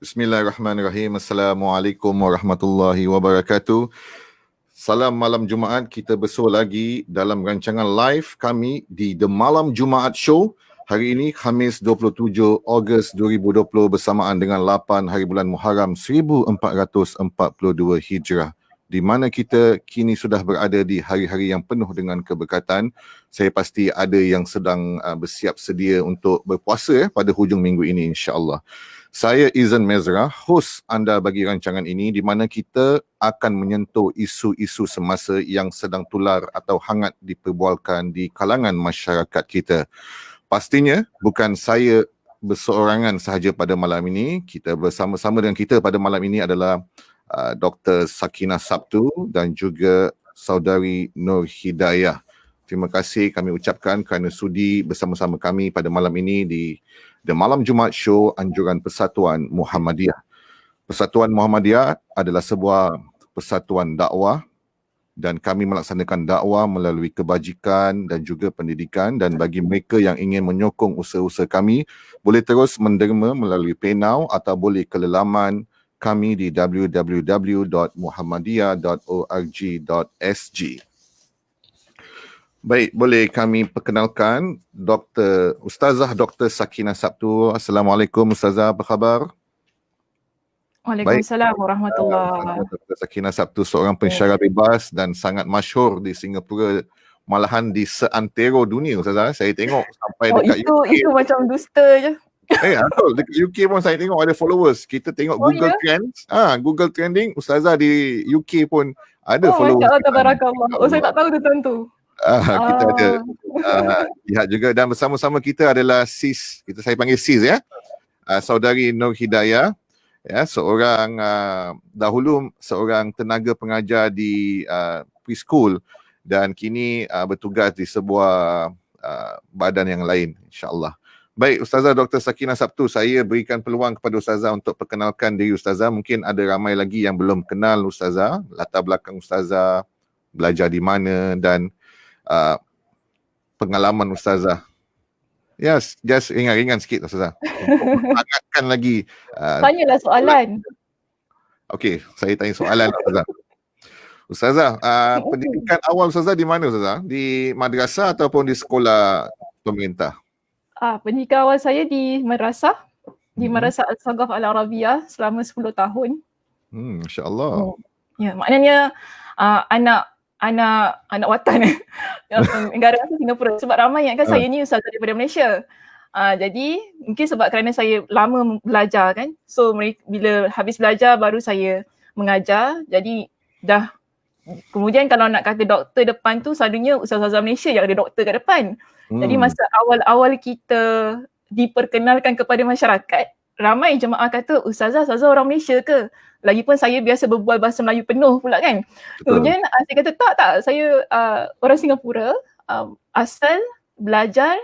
Bismillahirrahmanirrahim. Assalamualaikum warahmatullahi wabarakatuh. Salam malam Jumaat. Kita bersua lagi dalam rancangan live kami di The Malam Jumaat Show. Hari ini Khamis 27 Ogos 2020 bersamaan dengan 8 hari bulan Muharram 1442 Hijrah. Di mana kita kini sudah berada di hari-hari yang penuh dengan keberkatan. Saya pasti ada yang sedang bersiap sedia untuk berpuasa pada hujung minggu ini, insya-Allah. Saya Izan Mezra, hos anda bagi rancangan ini, di mana kita akan menyentuh isu-isu semasa yang sedang tular atau hangat diperbualkan di kalangan masyarakat kita. Pastinya bukan saya berseorangan sahaja pada malam ini. Kita bersama-sama dengan kita pada malam ini adalah Dr. Sakinah Sabtu dan juga Saudari Nur Hidayah. Terima kasih kami ucapkan kerana sudi bersama-sama kami pada malam ini di The Malam Jumaat Show Anjuran Persatuan Muhammadiyah. Persatuan Muhammadiyah adalah sebuah persatuan dakwah dan kami melaksanakan dakwah melalui kebajikan dan juga pendidikan, dan bagi mereka yang ingin menyokong usaha-usaha kami boleh terus menderma melalui PayNow atau boleh ke laman kami di www.muhammadiyah.org.sg. Baik, boleh kami perkenalkan Ustazah Dr. Sakinah Sabtu. Assalamualaikum Ustazah, apa khabar? Waalaikumsalam warahmatullahi. Dr. Sakinah Sabtu seorang pensyarah bebas dan sangat masyhur di Singapura, malahan di seantero dunia Ustazah. Saya tengok sampai dekat UK. Itu macam dusta je. Betul. Dekat UK pun saya tengok ada followers. Kita tengok Google Trends. Google Trending, Ustazah di UK pun ada followers. Masya Allah, tabarakallah. Saya tak tahu tu. Kita ada lihat juga, dan bersama-sama kita adalah Sis. Saya panggil Sis ya. Saudari Nur Hidayah. Ya, seorang dahulu seorang tenaga pengajar di preschool dan kini bertugas di sebuah badan yang lain, insya-Allah. Baik, Ustazah Dr. Sakinah Sabtu, saya berikan peluang kepada Ustazah untuk perkenalkan diri Ustazah. Mungkin ada ramai lagi yang belum kenal Ustazah, latar belakang Ustazah, belajar di mana dan pengalaman Ustazah. Yes, just ringan-ringan sikit Ustazah. Untuk menghangatkan lagi. Tanyalah soalan. Okey, saya tanya soalan Ustazah. Ustazah, pendidikan awal Ustazah di mana Ustazah? Di madrasah ataupun di sekolah pemerintah? Pendidikan awal saya di madrasah. Di Madrasah Al-Saghaf Al-Arabiyah selama 10 tahun. Masya-Allah. Ya, maknanya anak watan negara asal Singapura, sebab ramai yang kan saya ni ustazah daripada Malaysia. Jadi mungkin sebab kerana saya lama belajar kan, so bila habis belajar baru saya mengajar. Jadi dah kemudian kalau nak kata doktor depan tu, selalunya ustazah Malaysia yang ada doktor kat depan. Jadi masa awal-awal kita diperkenalkan kepada masyarakat, ramai jemaah kata, ustazah orang Malaysia ke? Lagipun saya biasa berbual bahasa Melayu penuh pula kan. Kemudian saya kata tak, saya orang Singapura, asal belajar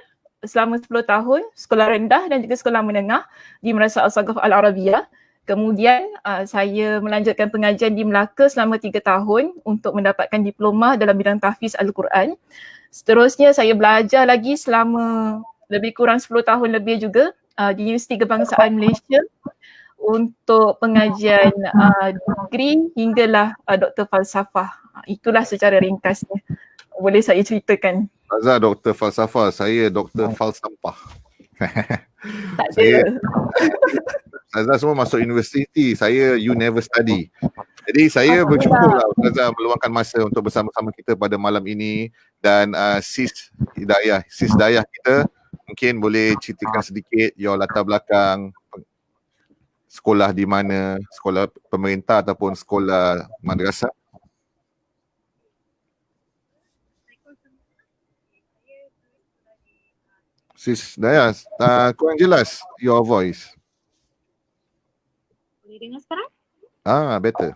selama 10 tahun, sekolah rendah dan juga sekolah menengah di Madrasah Al-Saghaf Al-Arabiyah. Kemudian saya melanjutkan pengajian di Melaka selama 3 tahun untuk mendapatkan diploma dalam bidang tahfiz Al-Quran. Seterusnya saya belajar lagi selama lebih kurang 10 tahun lebih juga di Universiti Kebangsaan Malaysia untuk pengajian degree hinggalah Doktor Falsafah. Itulah secara ringkasnya. Boleh saya ceritakan. Ustazah Doktor Falsafah, saya Doktor Falsafah. Tak ada. Ustazah semua masuk universiti, saya you never study. Jadi saya bersyukurlah Ustazah meluangkan masa untuk bersama-sama kita pada malam ini, dan Sis Hidayah kita mungkin boleh ceritakan sedikit your latar belakang, sekolah di mana, sekolah pemerintah ataupun sekolah madrasah. Sis Daya, kurang jelas your voice. Boleh dengar sekarang? Better.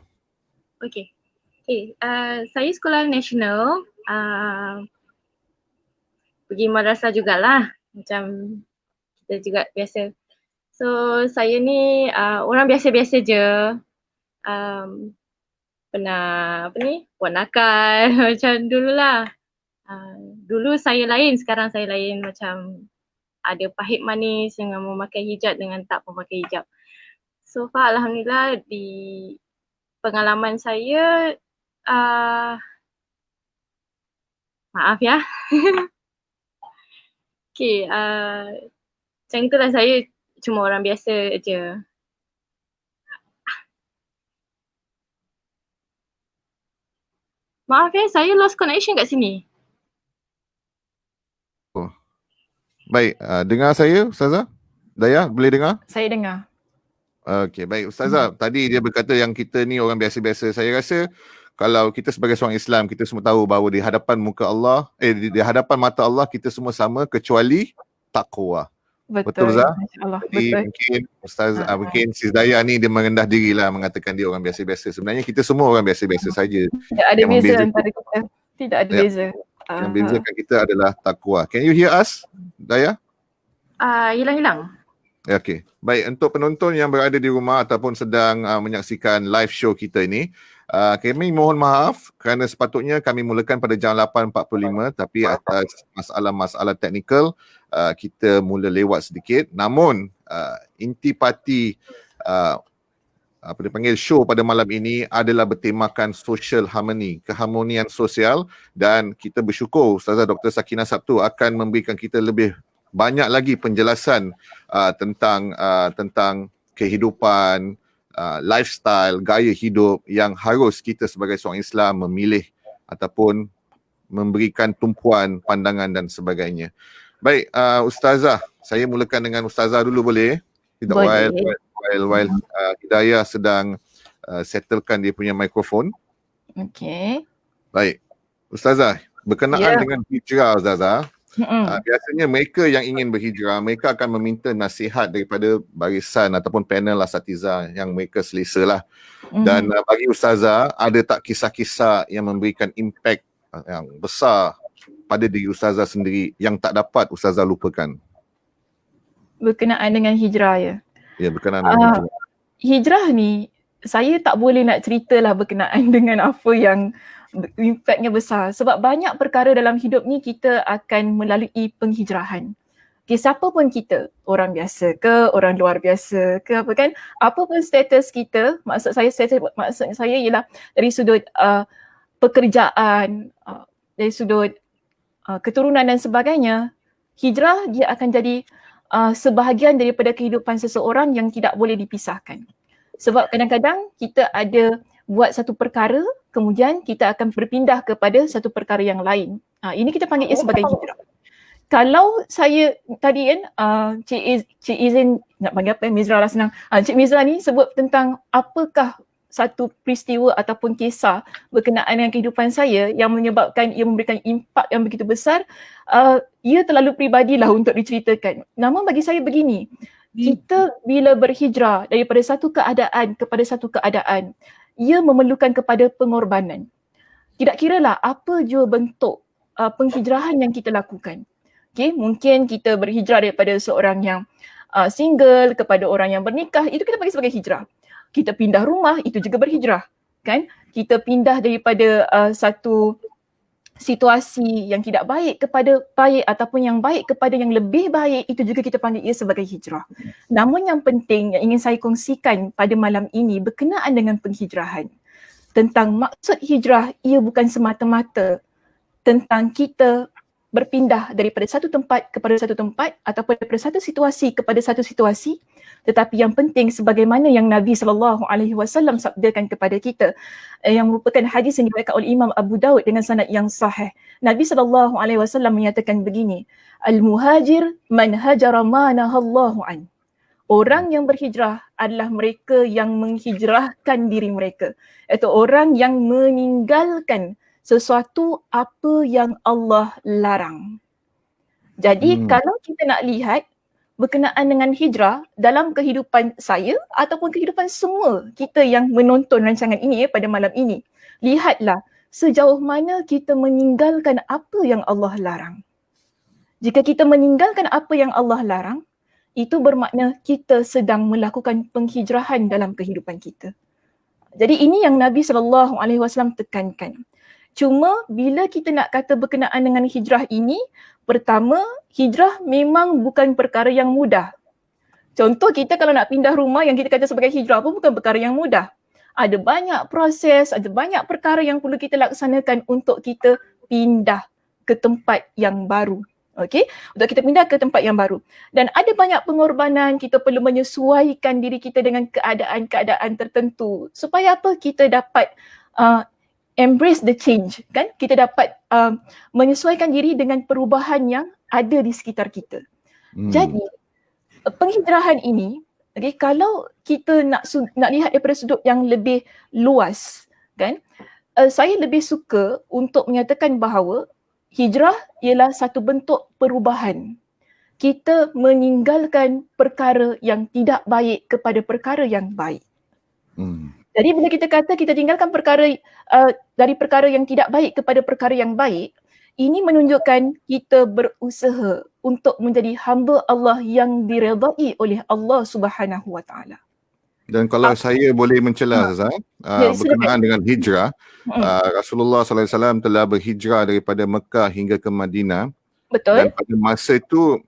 Okay. Saya sekolah nasional, pergi madrasah jugalah, macam kita juga biasa. So saya ni orang biasa-biasa je. Pernah buat nakal macam dululah. Dulu saya lain, sekarang saya lain, macam ada pahit manis dengan memakai hijab dengan tak memakai hijab. So far alhamdulillah di pengalaman saya, maaf ya. Okay, macam itulah, saya cuma orang biasa je. Maaf ya, saya lost connection kat sini. Baik, dengar saya Ustazah? Daya, boleh dengar? Saya dengar. Okey, baik Ustazah. Tadi dia berkata yang kita ni orang biasa-biasa. Saya rasa kalau kita sebagai seorang Islam, kita semua tahu bahawa di hadapan muka Allah, di hadapan mata Allah kita semua sama kecuali takwa. Betul Zah? Masya-Allah. Jadi Betul. mungkin Ustazah, mungkin Sis Daya ni dia merendah dirilah mengatakan dia orang biasa-biasa. Sebenarnya kita semua orang biasa-biasa saja. Tidak ada Yang beza membeza- antara kita. Tidak ada Ya. beza. Yang bezakan kita adalah takwa. Can you hear us, Daya? Hilang-hilang. Okey. Baik, untuk penonton yang berada di rumah ataupun sedang menyaksikan live show kita ini, kami mohon maaf kerana sepatutnya kami mulakan pada jam 8.45 tapi atas masalah-masalah teknikal kita mula lewat sedikit. Namun intipati apa dipanggil show pada malam ini adalah bertemakan social harmony, keharmonian sosial, dan kita bersyukur Ustazah Dr. Sakinah Sabtu akan memberikan kita lebih banyak lagi penjelasan tentang kehidupan, lifestyle, gaya hidup yang harus kita sebagai seorang Islam memilih ataupun memberikan tumpuan, pandangan dan sebagainya. Baik, Ustazah, saya mulakan dengan Ustazah dulu boleh? Tidak, Boleh. while Hidayah sedang settlekan dia punya mikrofon. Okey. Baik, Ustazah, berkenaan Ya. dengan hijrah Ustazah, biasanya mereka yang ingin berhijrah, mereka akan meminta nasihat daripada barisan ataupun panel asatiza yang mereka selesa lah. Dan bagi Ustazah, ada tak kisah-kisah yang memberikan impact yang besar pada diri Ustazah sendiri yang tak dapat Ustazah lupakan? Berkenaan dengan hijrah ya. Ya, berkenaan dengan hijrah. Hijrah ni saya tak boleh nak ceritalah berkenaan dengan apa yang impactnya besar, sebab banyak perkara dalam hidup ni kita akan melalui penghijrahan. Okay, siapa pun kita, orang biasa ke, orang luar biasa ke apa kan, apa pun status kita, maksud saya ialah dari sudut pekerjaan, dari sudut keturunan dan sebagainya, hijrah dia akan jadi sebahagian daripada kehidupan seseorang yang tidak boleh dipisahkan. Sebab kadang-kadang kita ada buat satu perkara, kemudian kita akan berpindah kepada satu perkara yang lain. Ini kita panggil sebagai hijrah. Kalau saya tadi kan, Cik Izin nak panggil apa, Mizra lah senang. Cik Mizra ni sebut tentang apakah satu peristiwa ataupun kisah berkenaan dengan kehidupan saya yang menyebabkan ia memberikan impak yang begitu besar. Ia terlalu peribadilah untuk diceritakan. Namun bagi saya begini, kita bila berhijrah daripada satu keadaan kepada satu keadaan, ia memerlukan kepada pengorbanan. Tidak kiralah apa jua bentuk penghijrahan yang kita lakukan. Okay, mungkin kita berhijrah daripada seorang yang single kepada orang yang bernikah, itu kita panggil sebagai hijrah. Kita pindah rumah, itu juga berhijrah, kan? Kita pindah daripada satu situasi yang tidak baik kepada baik ataupun yang baik kepada yang lebih baik, itu juga kita panggil ia sebagai hijrah. Namun yang penting yang ingin saya kongsikan pada malam ini berkenaan dengan penghijrahan. Tentang maksud hijrah, ia bukan semata-mata tentang kita berpindah daripada satu tempat kepada satu tempat ataupun daripada satu situasi kepada satu situasi, tetapi yang penting sebagaimana yang Nabi SAW sabdakan kepada kita, yang merupakan hadis yang diriwayatkan oleh Imam Abu Daud dengan sanad yang sahih. Nabi SAW menyatakan begini, al-muhajir man hajara ma nahallahu an. Orang yang berhijrah adalah mereka yang menghijrahkan diri mereka, iaitu orang yang meninggalkan sesuatu apa yang Allah larang. Jadi kalau kita nak lihat berkenaan dengan hijrah dalam kehidupan saya ataupun kehidupan semua kita yang menonton rancangan ini pada malam ini, lihatlah sejauh mana kita meninggalkan apa yang Allah larang. Jika kita meninggalkan apa yang Allah larang, itu bermakna kita sedang melakukan penghijrahan dalam kehidupan kita. Jadi ini yang Nabi SAW tekankan. Cuma bila kita nak kata berkenaan dengan hijrah ini, pertama, hijrah memang bukan perkara yang mudah. Contoh kita kalau nak pindah rumah yang kita kata sebagai hijrah pun bukan perkara yang mudah. Ada banyak proses, ada banyak perkara yang perlu kita laksanakan untuk kita pindah ke tempat yang baru. Okey, untuk kita pindah ke tempat yang baru. Dan ada banyak pengorbanan, kita perlu menyesuaikan diri kita dengan keadaan-keadaan tertentu. Supaya apa? Kita dapat embrace the change, kan? Kita dapat menyesuaikan diri dengan perubahan yang ada di sekitar kita. Jadi, penghijrahan ini, okay, kalau kita nak lihat daripada sudut yang lebih luas, kan? Saya lebih suka untuk menyatakan bahawa hijrah ialah satu bentuk perubahan. Kita meninggalkan perkara yang tidak baik kepada perkara yang baik. Jadi bila kita kata kita tinggalkan perkara dari perkara yang tidak baik kepada perkara yang baik, ini menunjukkan kita berusaha untuk menjadi hamba Allah yang diredai oleh Allah Subhanahu Wa Taala. Dan kalau saya boleh mencela Zazan, berkenaan dengan hijrah, Rasulullah SAW telah berhijrah daripada Mekah hingga ke Madinah. Betul. Dan pada masa itu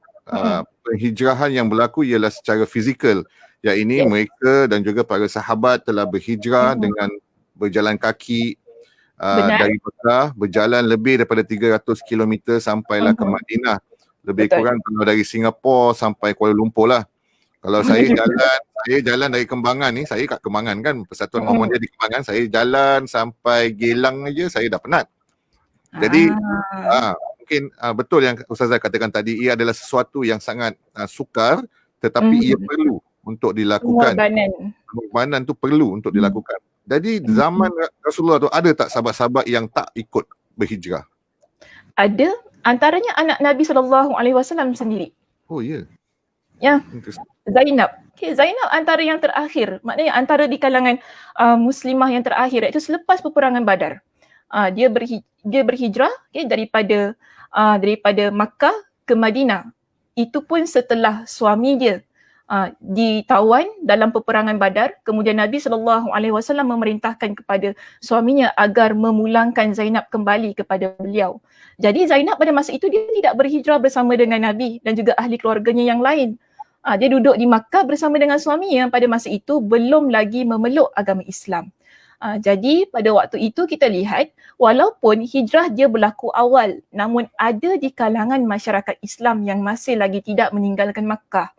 penghijrahan yang berlaku ialah secara fizikal. Ya, ini mereka dan juga para sahabat telah berhijrah dengan berjalan kaki dari Mekah, berjalan lebih daripada 300 km sampailah ke Madinah. Lebih kurang kalau dari Singapura sampai Kuala Lumpur lah. Kalau saya jalan dari Kembangan ni, saya kat Kembangan kan, Persatuan Muhammadiyah di Kembangan, saya jalan sampai Gelang aja saya dah penat. Jadi mungkin betul yang Ustazah katakan tadi, ia adalah sesuatu yang sangat sukar, tetapi ia perlu untuk dilakukan. Pengorbanan tu perlu untuk dilakukan. Jadi zaman Rasulullah tu ada tak sahabat-sahabat yang tak ikut berhijrah? Ada, antaranya anak Nabi SAW sendiri. Oh ya. Ya, Zainab. Okay, Zainab antara yang terakhir, maknanya antara di kalangan muslimah yang terakhir, iaitu selepas peperangan Badar. Dia berhijrah daripada Makkah ke Madinah. Itu pun setelah suami dia ditawan dalam peperangan Badar. Kemudian Nabi SAW memerintahkan kepada suaminya agar memulangkan Zainab kembali kepada beliau. Jadi Zainab pada masa itu dia tidak berhijrah bersama dengan Nabi dan juga ahli keluarganya yang lain. Dia duduk di Makkah bersama dengan suaminya yang pada masa itu belum lagi memeluk agama Islam. Jadi pada waktu itu kita lihat walaupun hijrah dia berlaku awal, namun ada di kalangan masyarakat Islam yang masih lagi tidak meninggalkan Makkah.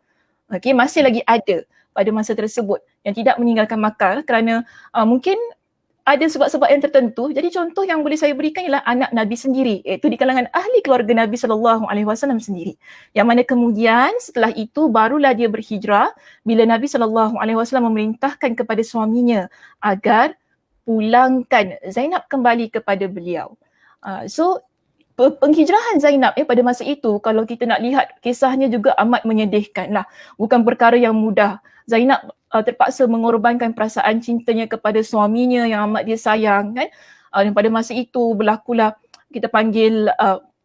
Okay, masih lagi ada pada masa tersebut yang tidak meninggalkan Makkah kerana mungkin ada sebab-sebab yang tertentu. Jadi contoh yang boleh saya berikan ialah anak Nabi sendiri, iaitu di kalangan ahli keluarga Nabi SAW sendiri. Yang mana kemudian setelah itu barulah dia berhijrah bila Nabi SAW memerintahkan kepada suaminya agar pulangkan Zainab kembali kepada beliau. So penghijrahan Zainab pada masa itu, kalau kita nak lihat kisahnya juga amat menyedihkan lah. Bukan perkara yang mudah. Zainab terpaksa mengorbankan perasaan cintanya kepada suaminya yang amat dia sayang, kan. Dan pada masa itu berlakulah kita panggil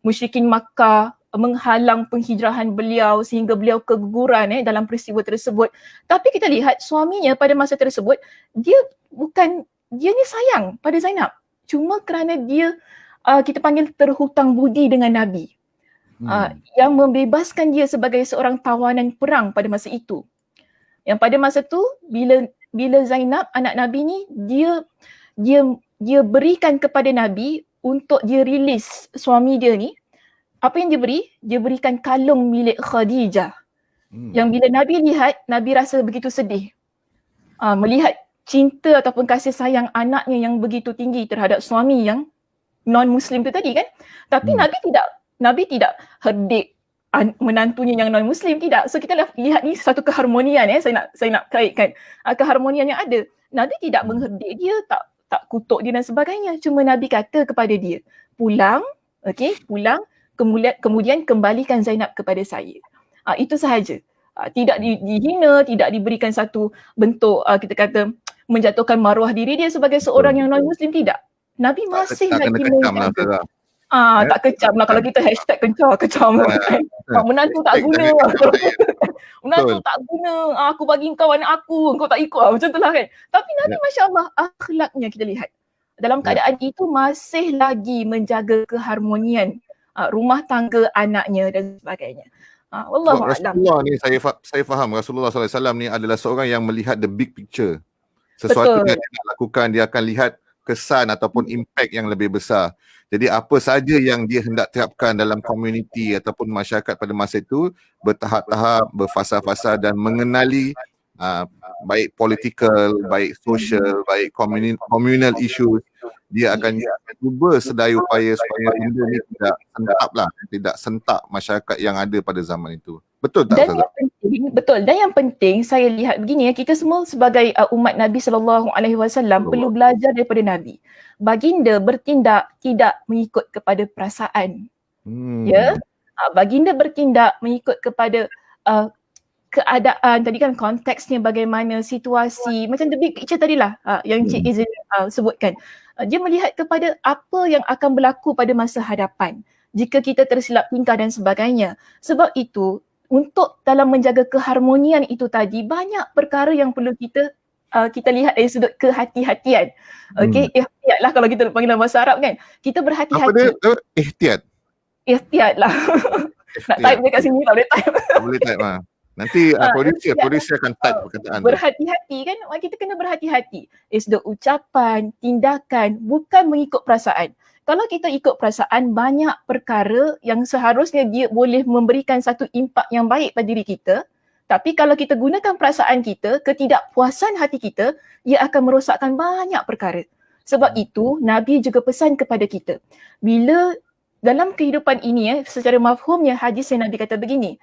musyrikin Makkah menghalang penghijrahan beliau sehingga beliau keguguran dalam peristiwa tersebut. Tapi kita lihat suaminya pada masa tersebut, dia ni sayang pada Zainab. Cuma kerana dia kita panggil terhutang budi dengan Nabi. Yang membebaskan dia sebagai seorang tawanan perang pada masa itu. Yang pada masa tu bila Zainab anak Nabi ni dia berikan kepada Nabi untuk dia rilis suami dia ni. Apa yang dia beri? Dia berikan kalung milik Khadijah. Yang bila Nabi lihat, Nabi rasa begitu sedih. Melihat cinta ataupun kasih sayang anaknya yang begitu tinggi terhadap suami yang non-Muslim tu tadi, kan. Tapi Nabi tidak herdik menantunya yang non-Muslim, tidak. So kita lihat ni satu keharmonian, saya nak kaitkan keharmonian yang ada. Nabi tidak mengherdik dia, tak kutuk dia dan sebagainya. Cuma Nabi kata kepada dia, pulang, kemudian kembalikan Zainab kepada saya. Itu sahaja. Tidak dihina, tidak diberikan satu bentuk kita kata menjatuhkan maruah diri dia sebagai seorang yang non-Muslim, tidak. Nabi masih Tak lagi kena kecam lah menjaga. Ustazah. Tak kecam lah kalau kita hashtag kecam kan. Menantu tak guna. Menantu tak guna. Aku bagi kau anak aku, kau tak ikut. Macam tu lah kan. Tapi Nabi Masya Allah, akhlaknya kita lihat. Dalam keadaan itu masih lagi menjaga keharmonian rumah tangga anaknya dan sebagainya. Wallahu a'lam. Rasulullah ni saya faham Rasulullah SAW ni adalah seorang yang melihat the big picture. Sesuatu yang dia nak lakukan, dia akan lihat kesan ataupun impact yang lebih besar. Jadi apa saja yang dia hendak terapkan dalam komuniti ataupun masyarakat pada masa itu bertahap-tahap, berfasa-fasa dan mengenali baik political, baik social, baik communal issues. Dia akan cuba sedaya upaya supaya benda ni tidak sentak masyarakat yang ada pada zaman itu. Betul tak Ustazah? Betul. Dan yang penting saya lihat begini, kita semua sebagai umat Nabi SAW perlu belajar daripada Nabi. Baginda bertindak tidak mengikut kepada perasaan. Ya. Baginda bertindak mengikut kepada keadaan, tadi kan konteksnya bagaimana, situasi, macam the big picture tadilah yang Cik Izin sebutkan. Dia melihat kepada apa yang akan berlaku pada masa hadapan jika kita tersilap tingkah dan sebagainya. Sebab itu, untuk dalam menjaga keharmonian itu tadi, banyak perkara yang perlu kita lihat dari sudut kehati-hatian. Okey, ihtiyatlah kalau kita panggil dalam bahasa Arab kan. Kita berhati-hati. Apa dia? Ihtiyat? Ihtiyatlah. Nak type dekat sini tak boleh type. Tak boleh type lah. Nanti producer akan type perkataan. Berhati-hati kan, kita kena berhati-hati. Sudut ucapan, tindakan, bukan mengikut perasaan. Kalau kita ikut perasaan, banyak perkara yang seharusnya dia boleh memberikan satu impak yang baik pada diri kita. Tapi kalau kita gunakan perasaan kita, ketidakpuasan hati kita, ia akan merosakkan banyak perkara. Sebab itu, Nabi juga pesan kepada kita. Bila dalam kehidupan ini, secara mafhumnya hadis yang Nabi kata begini,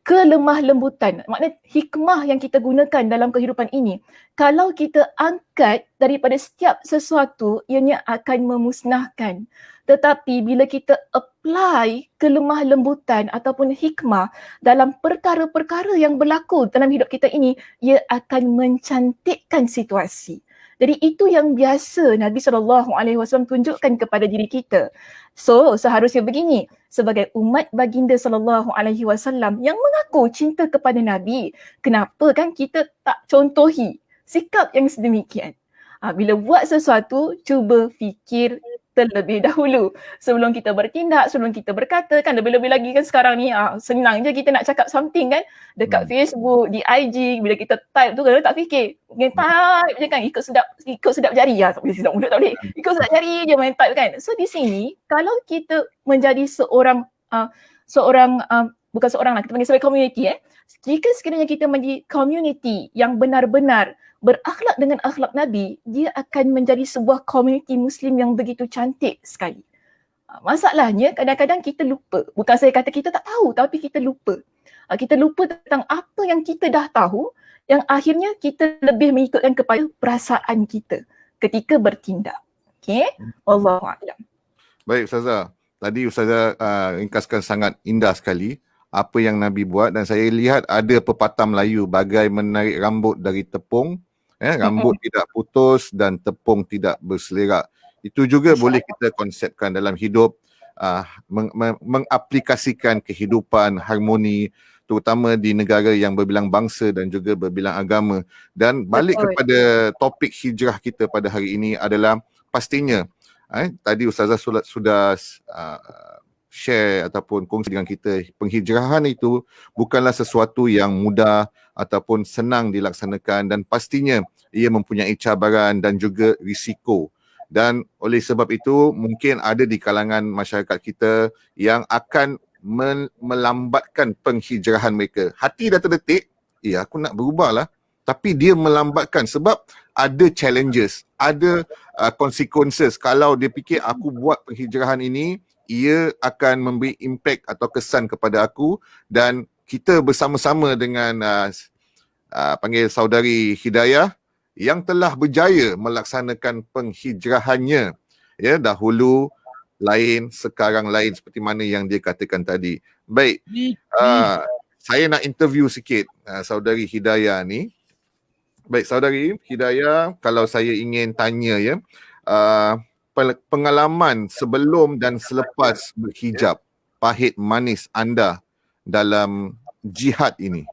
kelemah lembutan, maknanya hikmah yang kita gunakan dalam kehidupan ini, kalau kita angkat daripada setiap sesuatu, ianya akan memusnahkan. Tetapi bila kita apply kelemah lembutan ataupun hikmah dalam perkara-perkara yang berlaku dalam hidup kita ini, ia akan mencantikkan situasi. Jadi itu yang biasa Nabi SAW tunjukkan kepada diri kita. So seharusnya begini, sebagai umat baginda SAW yang mengaku cinta kepada Nabi, kenapa kan kita tak contohi sikap yang sedemikian? Bila buat sesuatu, cuba fikir terlebih dahulu sebelum kita bertindak, sebelum kita berkata kan. Lebih-lebih lagi kan sekarang ni senang je kita nak cakap something kan dekat Facebook, di IG, bila kita type tu kadang tak fikir, type je kan, ikut sedap jari tak boleh sedap mulut, tak boleh, ikut sedap jari je main type kan. So di sini kalau kita menjadi seorang bukan seorang lah, kita panggil sebagai community jika sekiranya kita menjadi community yang benar-benar berakhlak dengan akhlak Nabi, dia akan menjadi sebuah komuniti Muslim yang begitu cantik sekali. Masalahnya kadang-kadang kita lupa. Bukan saya kata kita tak tahu, tapi kita lupa. Kita lupa tentang apa yang kita dah tahu, yang akhirnya kita lebih mengikutkan kepada perasaan kita ketika bertindak. Okay? Wallahu a'lam. Baik Ustazah. Tadi Ustazah ringkaskan sangat indah sekali apa yang Nabi buat, dan saya lihat ada pepatah Melayu, bagai menarik rambut dari tepung. Rambut tidak putus dan tepung tidak berselerak. Itu juga boleh kita konsepkan dalam hidup, mengaplikasikan kehidupan harmoni, terutama di negara yang berbilang bangsa dan juga berbilang agama. Dan balik kepada topik hijrah kita pada hari ini adalah pastinya, tadi Ustazah sudah share ataupun kongsi dengan kita, penghijrahan itu bukanlah sesuatu yang mudah ataupun senang dilaksanakan, dan pastinya ia mempunyai cabaran dan juga risiko. Dan oleh sebab itu mungkin ada di kalangan masyarakat kita yang akan melambatkan penghijrahan mereka. Hati dah terdetik, aku nak berubah lah, tapi dia melambatkan sebab ada challenges, ada consequences. Kalau dia fikir aku buat penghijrahan ini, ia akan memberi impact atau kesan kepada aku, dan kita bersama-sama dengan panggil saudari Hidayah yang telah berjaya melaksanakan penghijrahannya dahulu lain, sekarang lain seperti mana yang dia katakan tadi. Baik, saya nak interview sikit saudari Hidayah ni. Baik, saudari Hidayah, kalau saya ingin tanya ya, pengalaman sebelum dan selepas berhijab, pahit manis anda dalam jihad ini.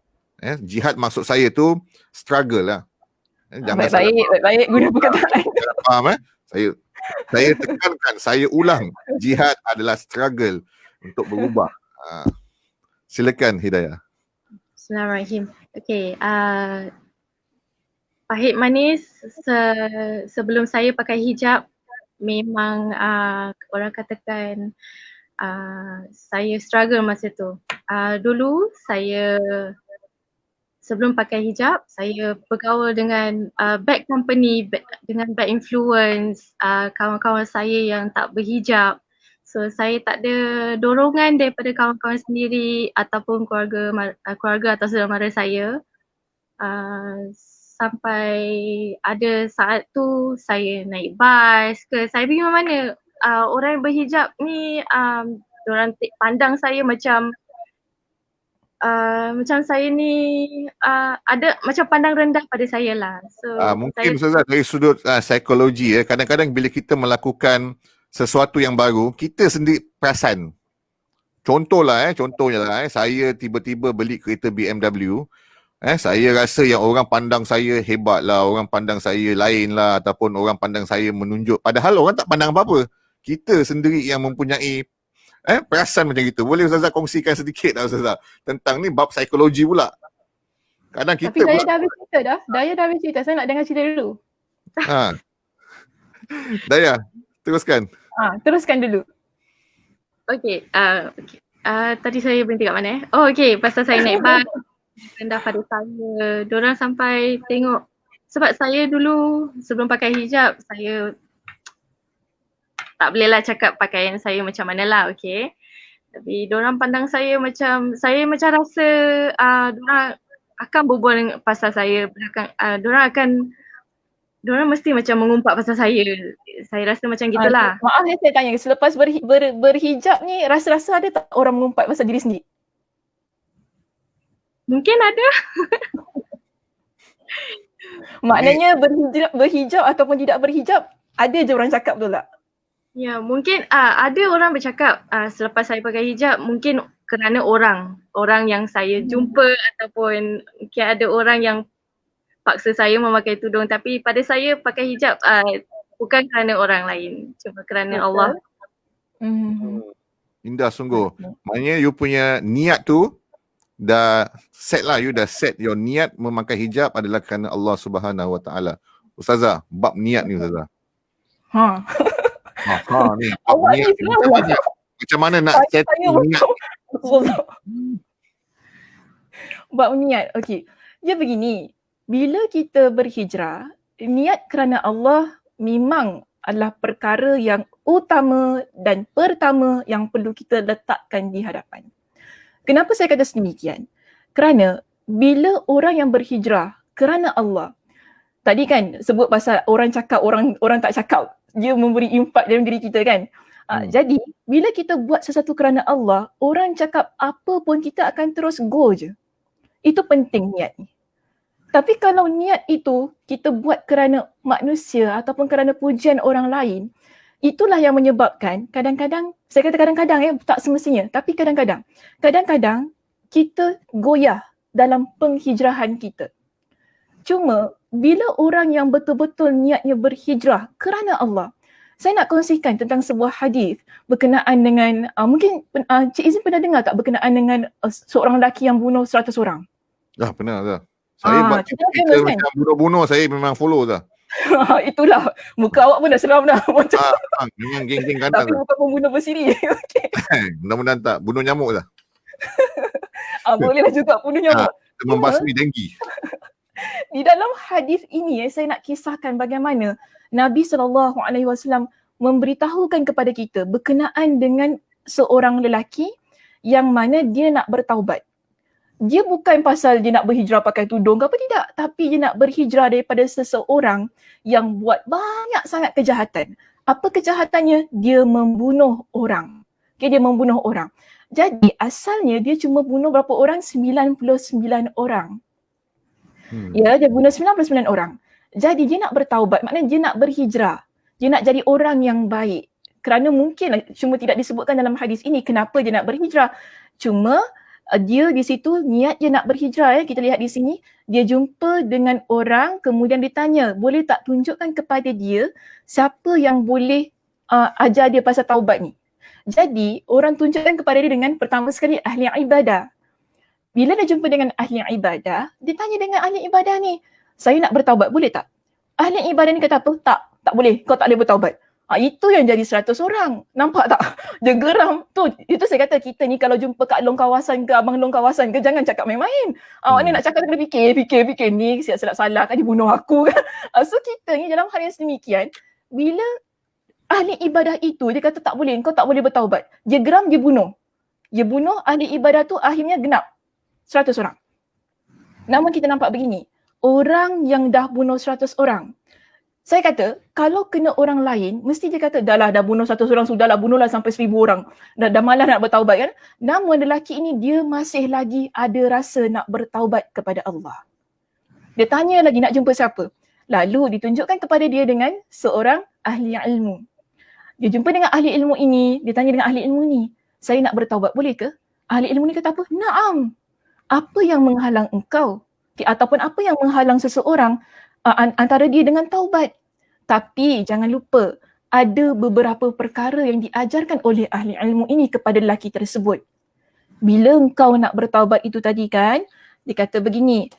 Jihad maksud saya tu struggle lah. Jangan Baik-baik guna perkataan. faham saya tekankan, saya ulang, jihad adalah struggle untuk berubah. Silakan Hidayah. Bismillahirrahmanirrahim. Okay, pahit manis sebelum saya pakai hijab memang orang katakan saya struggle masa tu. Dulu saya sebelum pakai hijab, saya bergaul dengan bad company, dengan bad influence, kawan-kawan saya yang tak berhijab. So saya tak ada dorongan daripada kawan-kawan sendiri ataupun keluarga atau saudara mara saya. Sampai ada saat tu saya naik bas ke, saya pergi mana-mana. Orang yang berhijab ni, diorang pandang saya macam saya ni ada macam pandang rendah pada saya lah. So mungkin Ustazah dari sudut psikologi kadang-kadang bila kita melakukan sesuatu yang baru, kita sendiri perasan. Contohnya saya tiba-tiba beli kereta BMW. Saya rasa yang orang pandang saya hebat lah, orang pandang saya lain lah, ataupun orang pandang saya menunjuk. Padahal orang tak pandang apa-apa. Kita sendiri yang mempunyai perasan macam itu. Boleh Ustazah kongsikan sedikit tak Ustazah tentang ni bab psikologi pula. Kadang kita Tapi Daya dah habis cerita dah. Daya dah habis cerita. Saya nak dengar cerita dulu. Daya, teruskan. Teruskan dulu. Okay, tadi saya berhenti kat mana? Oh okay, pasal saya naik bas rendah pada saya. Diorang sampai tengok, sebab saya dulu sebelum pakai hijab, saya tak bolehlah cakap pakaian saya macam mana lah, okay. Tapi diorang pandang saya macam rasa diorang akan berbual pasal saya. Diorang mesti macam mengumpat pasal saya. Saya rasa macam gitulah. Maaf saya tanya, selepas berhijab ni rasa-rasa ada tak orang mengumpat pasal diri sendiri? Mungkin ada. Maknanya berhijab ataupun tidak berhijab, ada je orang cakap, betul tak? Ya, mungkin ada orang bercakap selepas saya pakai hijab, mungkin kerana orang yang saya jumpa ataupun mungkin ada orang yang paksa saya memakai tudung, tapi pada saya pakai hijab bukan kerana orang lain, cuma kerana Betul. Allah. Indah sungguh. Maknanya you punya niat tu dah set lah, you dah set your niat memakai hijab adalah kerana Allah Subhanahu Wa Taala. Ustazah, bab niat ni Ustazah. Ni bab Awak niat. ni kenapa? Macam mana nak set niat? Bab niat, okey. Dia begini, bila kita berhijrah, niat kerana Allah memang adalah perkara yang utama dan pertama yang perlu kita letakkan di hadapan. Kenapa saya kata sedemikian? Kerana bila orang yang berhijrah kerana Allah, tadi kan sebut pasal orang cakap, orang tak cakap, dia memberi impak dalam diri kita kan. Jadi bila kita buat sesuatu kerana Allah, orang cakap apa pun kita akan terus go je. Itu penting niat ni. Tapi kalau niat itu kita buat kerana manusia ataupun kerana pujian orang lain, itulah yang menyebabkan kadang-kadang, saya kata kadang-kadang tak semestinya, tapi kadang-kadang kita goyah dalam penghijrahan kita. Cuma bila orang yang betul-betul niatnya berhijrah kerana Allah, saya nak kongsikan tentang sebuah hadis berkenaan dengan, mungkin Cik Izin pernah dengar tak berkenaan dengan seorang lelaki yang bunuh 100 orang? Pernah dah. Saya buat cerita macam bunuh-bunuh, saya memang follow dah. Itulah, muka awak pun dah seram dah. Macam memang geng-geng kandang. tapi bukan membunuh bersiri. Okay. Mudah-mudahan tak, bunuh nyamuk dah. Bolehlah juga bunuh nyamuk. Membasmi dengki. Di dalam hadis ini saya nak kisahkan bagaimana Nabi SAW memberitahukan kepada kita berkenaan dengan seorang lelaki yang mana dia nak bertaubat. Dia bukan pasal dia nak berhijrah pakai tudung ke apa, tidak. Tapi dia nak berhijrah daripada seseorang yang buat banyak sangat kejahatan. Apa kejahatannya? Dia membunuh orang. Okay, dia membunuh orang. Jadi asalnya dia cuma bunuh berapa orang? 99 orang. Ya, dia bunuh 99 orang. Jadi dia nak bertaubat, maknanya dia nak berhijrah. Dia nak jadi orang yang baik. Kerana mungkin cuma tidak disebutkan dalam hadis ini kenapa dia nak berhijrah. Cuma dia di situ niat dia nak berhijrah ya. Kita lihat di sini, dia jumpa dengan orang kemudian ditanya, boleh tak tunjukkan kepada dia siapa yang boleh ajar dia pasal taubat ni. Jadi orang tunjukkan kepada dia dengan pertama sekali ahli ibadah. Bila dia jumpa dengan ahli ibadah, dia tanya dengan ahli ibadah ni, saya nak bertaubat, boleh tak? Ahli ibadah ni kata apa? Tak boleh, kau tak boleh bertaubat. Itu yang jadi 100 orang. Nampak tak? Dia geram. Itu saya kata kita ni kalau jumpa kat long kawasan ke, abang long kawasan ke, jangan cakap main-main. Awak ni nak cakap kena fikir ni silap salah kan dia bunuh aku kan. So kita ni dalam hal yang sedemikian, bila ahli ibadah itu dia kata tak boleh, kau tak boleh bertaubat. Dia geram, dia bunuh. Dia bunuh ahli ibadah tu, akhirnya genap 100 orang. Namun kita nampak begini, orang yang dah bunuh 100 orang, saya kata, kalau kena orang lain, mesti dia kata, dah bunuh 100 orang, sudahlah bunuhlah sampai 1000 orang. Dah malas nak bertaubat kan. Namun lelaki ini, dia masih lagi ada rasa nak bertaubat kepada Allah. Dia tanya lagi nak jumpa siapa. Lalu ditunjukkan kepada dia dengan seorang ahli ilmu. Dia jumpa dengan ahli ilmu ini, dia tanya dengan ahli ilmu ni, saya nak bertaubat, boleh ke? Ahli ilmu ni kata apa? Naam. Apa yang menghalang engkau? Ataupun apa yang menghalang seseorang antara dia dengan taubat. Tapi jangan lupa, ada beberapa perkara yang diajarkan oleh ahli ilmu ini kepada lelaki tersebut. Bila engkau nak bertaubat itu tadi kan, dia kata begini,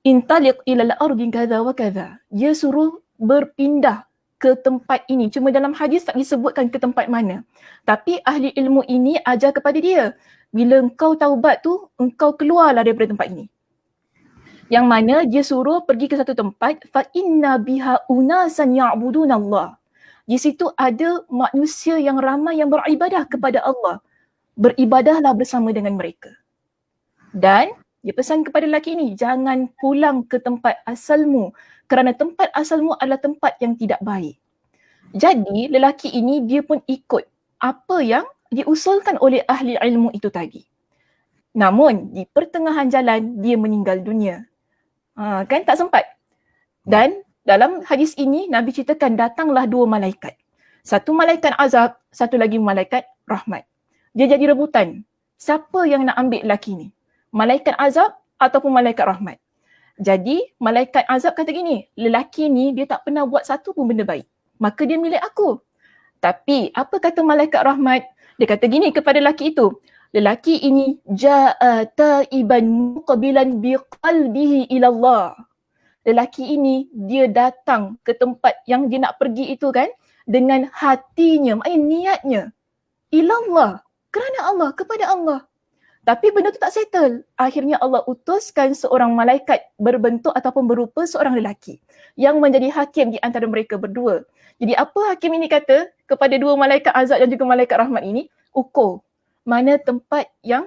intaliq ilal ardi kadha wa kadha. Dia suruh berpindah ke tempat ini. Cuma dalam hadis tak disebutkan ke tempat mana. Tapi ahli ilmu ini ajar kepada dia, bila engkau taubat tu, engkau keluarlah daripada tempat ini. Yang mana dia suruh pergi ke satu tempat, fa inna biha unasan ya'buduna Allah. Di situ ada manusia yang ramai yang beribadah kepada Allah. Beribadahlah bersama dengan mereka. Dan dia pesan kepada lelaki ini, jangan pulang ke tempat asalmu kerana tempat asalmu adalah tempat yang tidak baik. Jadi lelaki ini dia pun ikut apa yang diusulkan oleh ahli ilmu itu tadi. Namun di pertengahan jalan dia meninggal dunia. Kan tak sempat. Dan dalam hadis ini Nabi ceritakan datanglah dua malaikat. Satu malaikat azab, satu lagi malaikat rahmat. Dia jadi rebutan. Siapa yang nak ambil lelaki ni? Malaikat azab ataupun malaikat rahmat? Jadi malaikat azab kata gini, lelaki ni dia tak pernah buat satu pun benda baik. Maka dia milik aku. Tapi apa kata malaikat rahmat? Dia kata gini kepada lelaki itu, lelaki ini ja'a taiban muqbilan biqalbihi ila Allah. Lelaki ini dia datang ke tempat yang dia nak pergi itu kan dengan hatinya, niatnya ila Allah, kerana Allah, kepada Allah. Tapi benda tu tak settle. Akhirnya Allah utuskan seorang malaikat berbentuk ataupun berupa seorang lelaki yang menjadi hakim di antara mereka berdua. Jadi apa hakim ini kata kepada dua malaikat azab dan juga malaikat rahmat ini? Ukur mana tempat yang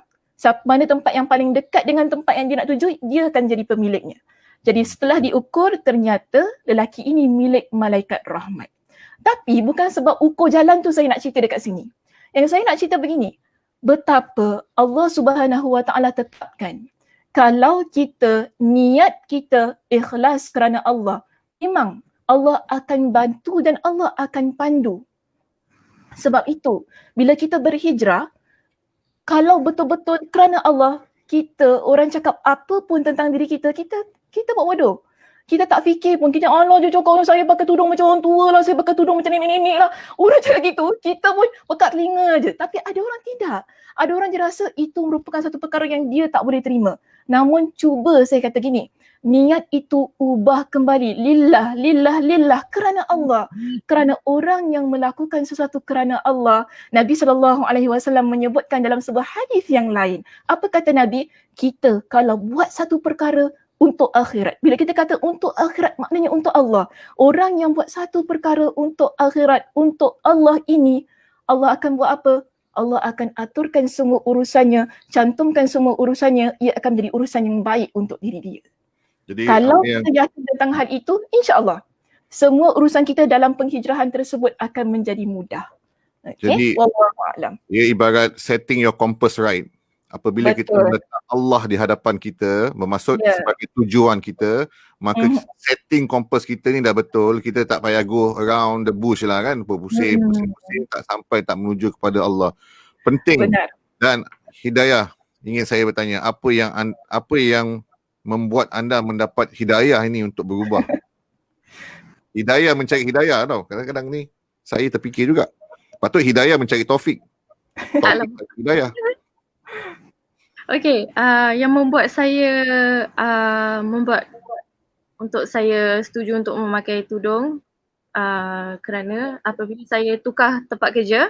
paling dekat dengan tempat yang dia nak tuju, dia akan jadi pemiliknya. Jadi setelah diukur, ternyata lelaki ini milik malaikat rahmat. Tapi bukan sebab ukur jalan tu saya nak cerita dekat sini. Yang saya nak cerita begini, betapa Allah Subhanahu Wa Taala tetapkan kalau kita niat kita ikhlas kerana Allah, memang Allah akan bantu dan Allah akan pandu. Sebab itu, bila kita berhijrah, kalau betul-betul kerana Allah, kita orang cakap apa pun tentang diri kita, kita buat bodoh. Kita tak fikir pun, kita Allah je cakap saya pakai tudung macam orang tua lah, saya pakai tudung macam nenek-nenek lah. Orang cakap gitu, kita pun pekat telinga je. Tapi ada orang tidak. Ada orang je rasa itu merupakan satu perkara yang dia tak boleh terima. Namun cuba saya kata gini, niat itu ubah kembali. Lillah kerana Allah. Kerana orang yang melakukan sesuatu kerana Allah, Nabi SAW menyebutkan dalam sebuah hadis yang lain. Apa kata Nabi? Kita kalau buat satu perkara untuk akhirat. Bila kita kata untuk akhirat, maknanya untuk Allah. Orang yang buat satu perkara untuk akhirat, untuk Allah ini, Allah akan buat apa? Allah akan aturkan semua urusannya, cantumkan semua urusannya, ia akan menjadi urusan yang baik untuk diri dia. Jadi kalau kita yakin tentang hal itu, insya-Allah semua urusan kita dalam penghijrahan tersebut akan menjadi mudah. Jadi, Okay, wallahu a'lam. ia ibarat setting your compass right. Apabila kita Betul. meletak Allah di hadapan kita, bermaksud Ya. sebagai tujuan kita, maka Mhm. setting kompas kita ni dah betul. Kita tak payah go around the bush lah kan. Pusing, tak sampai tak menuju kepada Allah. Penting. Benar. Dan hidayah, ingin saya bertanya, apa yang membuat anda mendapat hidayah ini untuk berubah? Hidayah mencari hidayah tau. Kadang-kadang ni saya terfikir juga. Patut hidayah mencari taufik. Taufik mencari hidayah. Okay, yang membuat saya untuk saya setuju untuk memakai tudung kerana apabila saya tukar tempat kerja,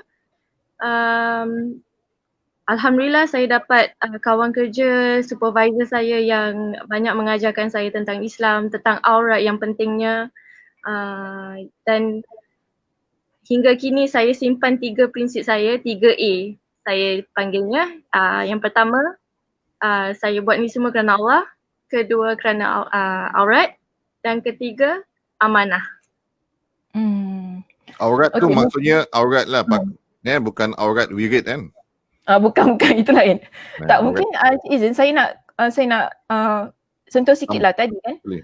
alhamdulillah saya dapat kawan kerja, supervisor saya yang banyak mengajarkan saya tentang Islam, tentang aurat yang pentingnya, dan hingga kini saya simpan 3 prinsip saya, 3A saya panggilnya. Yang pertama, saya buat ni semua kerana Allah, kedua kerana aurat, dan ketiga amanah. Aurat tu Okay. maksudnya aurat lah, bukan aurat wirid kan? Bukan itu lain. Tak, Aurat. mungkin izin saya nak sentuh sikit lah tadi kan. Boleh.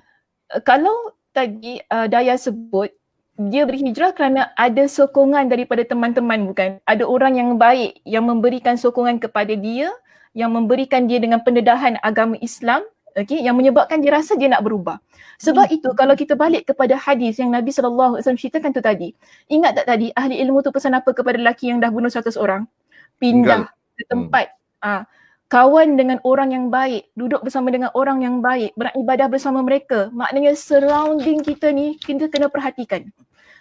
Kalau tadi Daya sebut dia berhijrah kerana ada sokongan daripada teman-teman, bukan? Ada orang yang baik yang memberikan sokongan kepada dia, yang memberikan dia dengan pendedahan agama Islam, okay, yang menyebabkan dia rasa dia nak berubah. Sebab itu kalau kita balik kepada hadis yang Nabi SAW ceritakan tu tadi, ingat tak tadi ahli ilmu tu pesan apa kepada lelaki yang dah bunuh 100 orang? Pindah ke tempat, kawan dengan orang yang baik, duduk bersama dengan orang yang baik, beribadah bersama mereka. Maknanya surrounding kita ni kita kena perhatikan.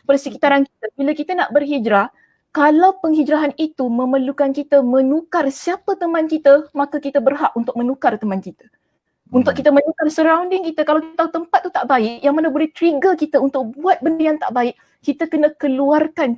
Persekitaran kita. Bila kita nak berhijrah, kalau penghijrahan itu memerlukan kita menukar siapa teman kita, maka kita berhak untuk menukar teman kita. Untuk kita menukar surrounding kita. Kalau kita tahu tempat tu tak baik, yang mana boleh trigger kita untuk buat benda yang tak baik, kita kena keluarkan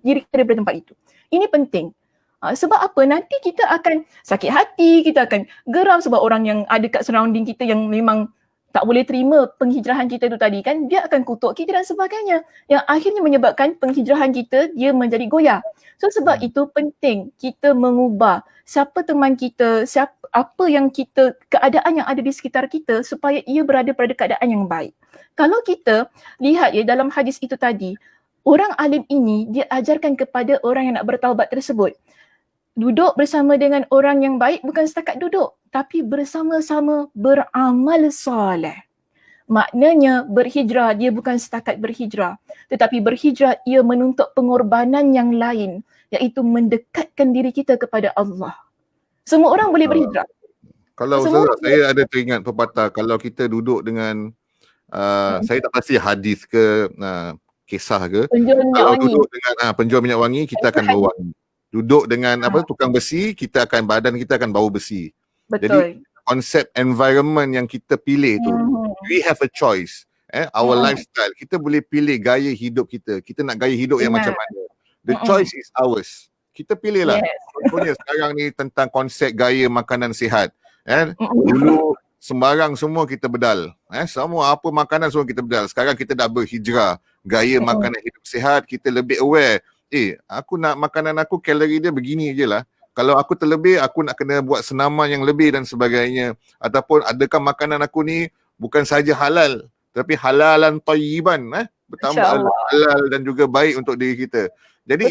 diri kita daripada tempat itu. Ini penting. Sebab apa? Nanti kita akan sakit hati, kita akan geram sebab orang yang ada kat surrounding kita yang memang tak boleh terima penghijrahan kita tu tadi kan, dia akan kutuk kita dan sebagainya, yang akhirnya menyebabkan penghijrahan kita dia menjadi goyah. So sebab itu penting kita mengubah siapa teman kita, keadaan yang ada di sekitar kita supaya ia berada pada keadaan yang baik. Kalau kita lihat ya dalam hadis itu tadi, orang alim ini dia ajarkan kepada orang yang nak bertaubat tersebut, duduk bersama dengan orang yang baik bukan setakat duduk, tapi bersama-sama beramal soleh. Maknanya berhijrah dia bukan setakat berhijrah, tetapi berhijrah ia menuntut pengorbanan yang lain, iaitu mendekatkan diri kita kepada Allah. Semua orang boleh berhijrah. Kalau Ustazah, saya ada teringat pepatah, kalau kita duduk dengan saya tak pasti hadis ke kisah ke, Penjual minyak kalau wangi. duduk dengan penjual minyak wangi, kita akan bau wangi. Duduk dengan tukang besi, badan kita akan bau besi. Betul. Jadi konsep environment yang kita pilih tu, we have a choice. Our lifestyle, kita boleh pilih gaya hidup kita. Kita nak gaya hidup yang macam mana. The choice is ours. Kita pilih lah. Yes. Contohnya sekarang ni tentang konsep gaya makanan sihat. Dulu sembarang semua kita bedal. Semua apa makanan semua kita bedal. Sekarang kita dah berhijrah. Gaya makanan hidup sihat, kita lebih aware. Aku nak makanan aku kalori dia begini je lah. Kalau aku terlebih, aku nak kena buat senaman yang lebih dan sebagainya. Ataupun adakah makanan aku ni bukan saja halal, tapi halalan thayyiban. Bertambah halal dan juga baik untuk diri kita. Jadi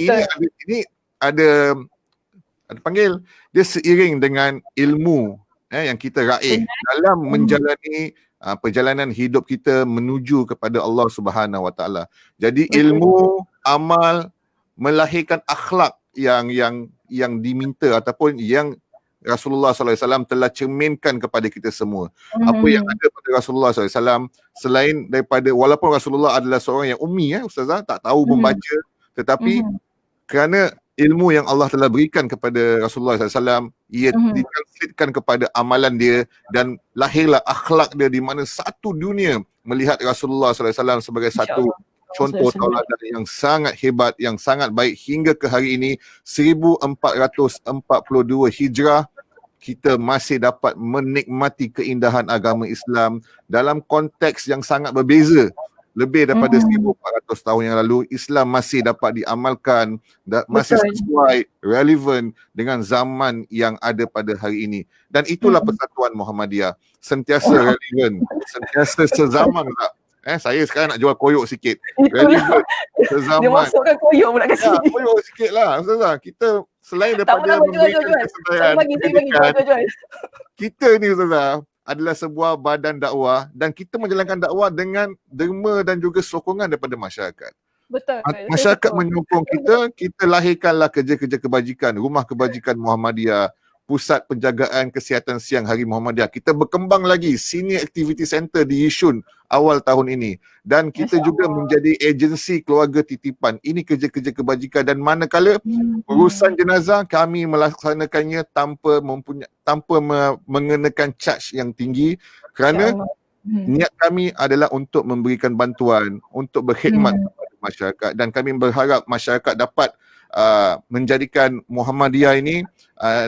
ini ada panggil, dia seiring dengan ilmu yang kita raih dalam menjalani perjalanan hidup kita menuju kepada Allah Subhanahu Wa Taala. Jadi ilmu, amal melahirkan akhlak yang diminta ataupun yang Rasulullah SAW telah cerminkan kepada kita semua. Apa yang ada pada Rasulullah SAW, selain daripada, walaupun Rasulullah adalah seorang yang ummi, Ustazah, tak tahu membaca, tetapi kerana ilmu yang Allah telah berikan kepada Rasulullah SAW, ia ditranslatekan kepada amalan dia dan lahirlah akhlak dia, di mana satu dunia melihat Rasulullah SAW sebagai satu contoh tauladan yang sangat hebat, yang sangat baik. Hingga ke hari ini 1442 Hijrah, kita masih dapat menikmati keindahan agama Islam dalam konteks yang sangat berbeza lebih daripada 1400 tahun yang lalu, Islam masih dapat diamalkan, masih Betul. sesuai, relevan dengan zaman yang ada pada hari ini. Dan itulah Persatuan Muhammadiyah, sentiasa relevan, sentiasa sezaman tak. Saya sekarang nak jual koyok sikit. Itulah. Relevan, Dia sezaman. masukkan koyok pula kat Ya, sini. koyok sikit lah Ustazah. Kita selain Tak daripada apa, memberikan jual. kesedaran Saya bagi, pendidikan, jual. kita ni Ustazah adalah sebuah badan dakwah dan kita menjalankan dakwah dengan derma dan juga sokongan daripada masyarakat. Betul. Masyarakat menyokong kita lahirkanlah kerja-kerja kebajikan, Rumah Kebajikan Muhammadiyah, Pusat Penjagaan Kesihatan Siang Hari Muhammadiyah. Kita berkembang lagi Senior Activity Center di Yishun awal tahun ini. Dan kita juga menjadi agensi keluarga titipan. Ini kerja-kerja kebajikan dan manakala urusan jenazah kami melaksanakannya tanpa mengenakan charge yang tinggi kerana niat kami adalah untuk memberikan bantuan, untuk berkhidmat kepada masyarakat dan kami berharap masyarakat dapat menjadikan Muhammadiyah ini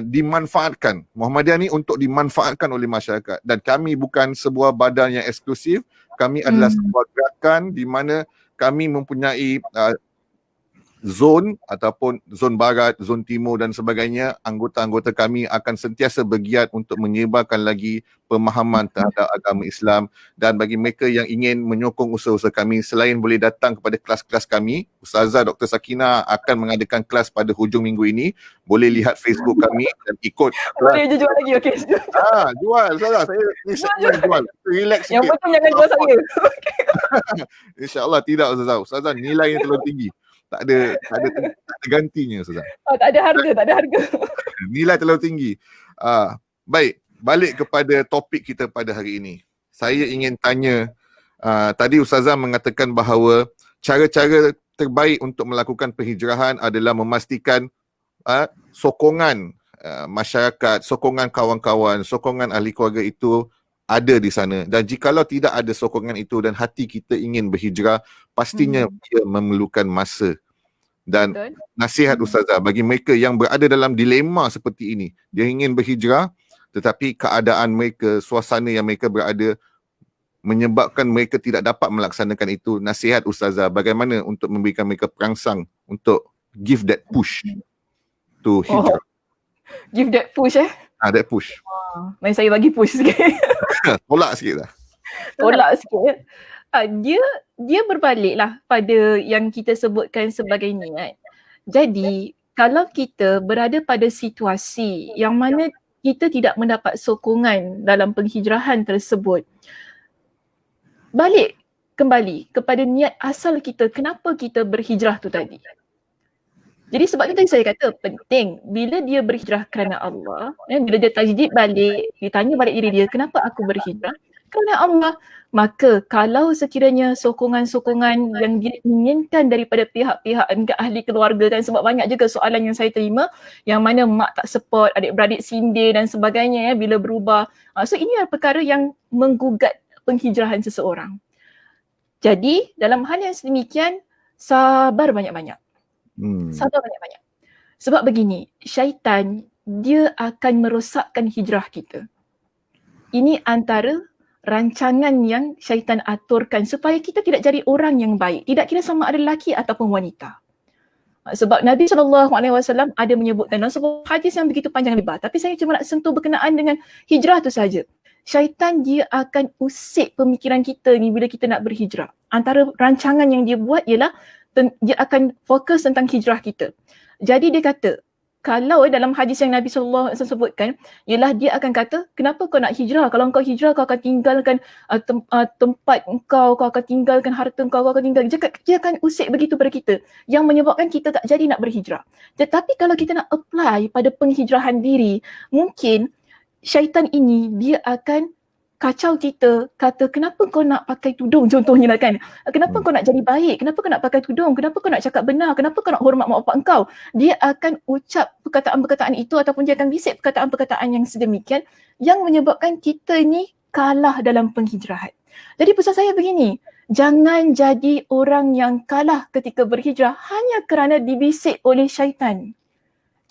dimanfaatkan. Muhammadiyah ini untuk dimanfaatkan oleh masyarakat dan kami bukan sebuah badan yang eksklusif, kami adalah sebuah gerakan di mana kami mempunyai zon ataupun zon barat, zon timur dan sebagainya. Anggota-anggota kami akan sentiasa bergiat untuk menyebarkan lagi pemahaman terhadap agama Islam dan bagi mereka yang ingin menyokong usaha-usaha kami selain boleh datang kepada kelas-kelas kami, Ustazah Dr. Sakina akan mengadakan kelas pada hujung minggu ini. Boleh lihat Facebook kami dan ikut kelas. Boleh jual lagi, okey. Jual Ustazah, saya ni segmen jual. Relax sikit. Yang penting jangan jual saya. InsyaAllah tidak Ustazah. Ustazah nilainya terlalu tinggi. Tak ada gantinya Ustazah. Tak ada harga. Nilai terlalu tinggi. Baik, balik kepada topik kita pada hari ini. Saya ingin tanya, tadi Ustazah mengatakan bahawa cara-cara terbaik untuk melakukan penghijrahan adalah memastikan sokongan masyarakat, sokongan kawan-kawan, sokongan ahli keluarga itu ada di sana. Dan jikalau tidak ada sokongan itu dan hati kita ingin berhijrah, pastinya ia memerlukan masa. Dan nasihat Ustazah bagi mereka yang berada dalam dilema seperti ini, dia ingin berhijrah tetapi keadaan mereka, suasana yang mereka berada menyebabkan mereka tidak dapat melaksanakan itu. Nasihat Ustazah bagaimana untuk memberikan mereka perangsang untuk give that push to hijrah. Give that push That push. Mari saya bagi push sikit. Tolak sikit lah. Tolak sikit. Dia berbaliklah pada yang kita sebutkan sebagai niat. Jadi kalau kita berada pada situasi yang mana kita tidak mendapat sokongan dalam penghijrahan tersebut, balik kembali kepada niat asal kita, kenapa kita berhijrah tu tadi. Jadi sebab itu saya kata penting bila dia berhijrah kerana Allah, bila dia tajdid balik, ditanya balik diri dia, kenapa aku berhijrah? Kerana Allah. Maka kalau sekiranya sokongan-sokongan yang diinginkan daripada pihak-pihak ahli keluarga kan, sebab banyak juga soalan yang saya terima yang mana mak tak support, adik-beradik sindir dan sebagainya bila berubah. So ini adalah perkara yang menggugat penghijrahan seseorang. Jadi dalam hal yang sedemikian, sabar banyak-banyak. Sabar banyak-banyak. Sebab begini, syaitan dia akan merosakkan hijrah kita. Ini antara rancangan yang syaitan aturkan supaya kita tidak jadi orang yang baik, tidak kira sama ada lelaki ataupun wanita. Sebab Nabi SAW ada menyebutkan dalam sebuah hadis yang begitu panjang lebar, tapi saya cuma nak sentuh berkenaan dengan hijrah tu saja. Syaitan dia akan usik pemikiran kita ni bila kita nak berhijrah. Antara rancangan yang dia buat ialah dia akan fokus tentang hijrah kita. Jadi dia kata, kalau dalam hadis yang Nabi SAW sebutkan, ialah dia akan kata, kenapa kau nak hijrah? Kalau kau hijrah, kau akan tinggalkan tempat kau akan tinggalkan harta kau akan tinggalkan. Dia akan usik begitu pada kita, yang menyebabkan kita tak jadi nak berhijrah. Tetapi kalau kita nak apply pada penghijrahan diri, mungkin syaitan ini dia akan kacau kita, kata kenapa kau nak pakai tudung contohnya lah kan, kenapa kau nak jadi baik, kenapa kau nak pakai tudung, kenapa kau nak cakap benar, kenapa kau nak hormat mak bapak engkau. Dia akan ucap perkataan-perkataan itu ataupun dia akan bisik perkataan-perkataan yang sedemikian yang menyebabkan kita ni kalah dalam penghijrahan. Jadi pesan saya begini, jangan jadi orang yang kalah ketika berhijrah hanya kerana dibisik oleh syaitan.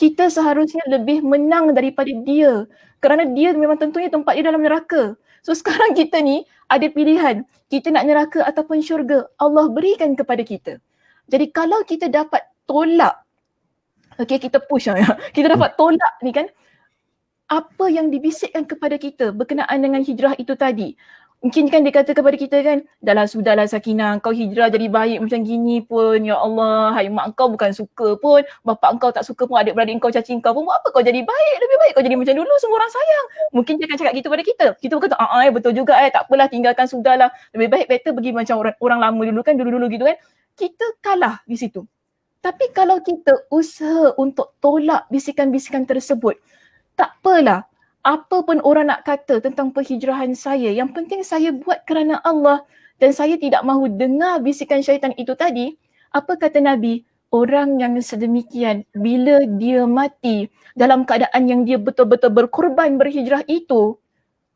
kita seharusnya lebih menang daripada dia. Kerana dia memang tentunya tempat dia dalam neraka. So sekarang kita ni ada pilihan. Kita nak neraka ataupun syurga. Allah berikan kepada kita. Jadi kalau kita dapat tolak, okay, kita push ya. Kita dapat tolak ni kan, apa yang dibisikkan kepada kita berkenaan dengan hijrah itu tadi. Mungkin kan dia kata kepada kita kan, sudahlah Sakinah, kau hijrah jadi baik macam gini pun, ya Allah, hai mak kau bukan suka pun, bapak kau tak suka pun, adik-beradik kau caci kau pun, buat apa kau jadi baik, lebih baik kau jadi macam dulu, semua orang sayang. Mungkin dia akan cakap gitu pada kita. Kita berkata, betul juga tak apalah, tinggalkan sudahlah, lebih baik better pergi macam orang lama dulu kan, dulu-dulu gitu kan. Kita kalah di situ. Tapi kalau kita usaha untuk tolak bisikan-bisikan tersebut, tak apalah, apa pun orang nak kata tentang penghijrahan saya, yang penting saya buat kerana Allah dan saya tidak mahu dengar bisikan syaitan itu tadi. Apa kata Nabi? Orang yang sedemikian bila dia mati dalam keadaan yang dia betul-betul berkorban berhijrah itu,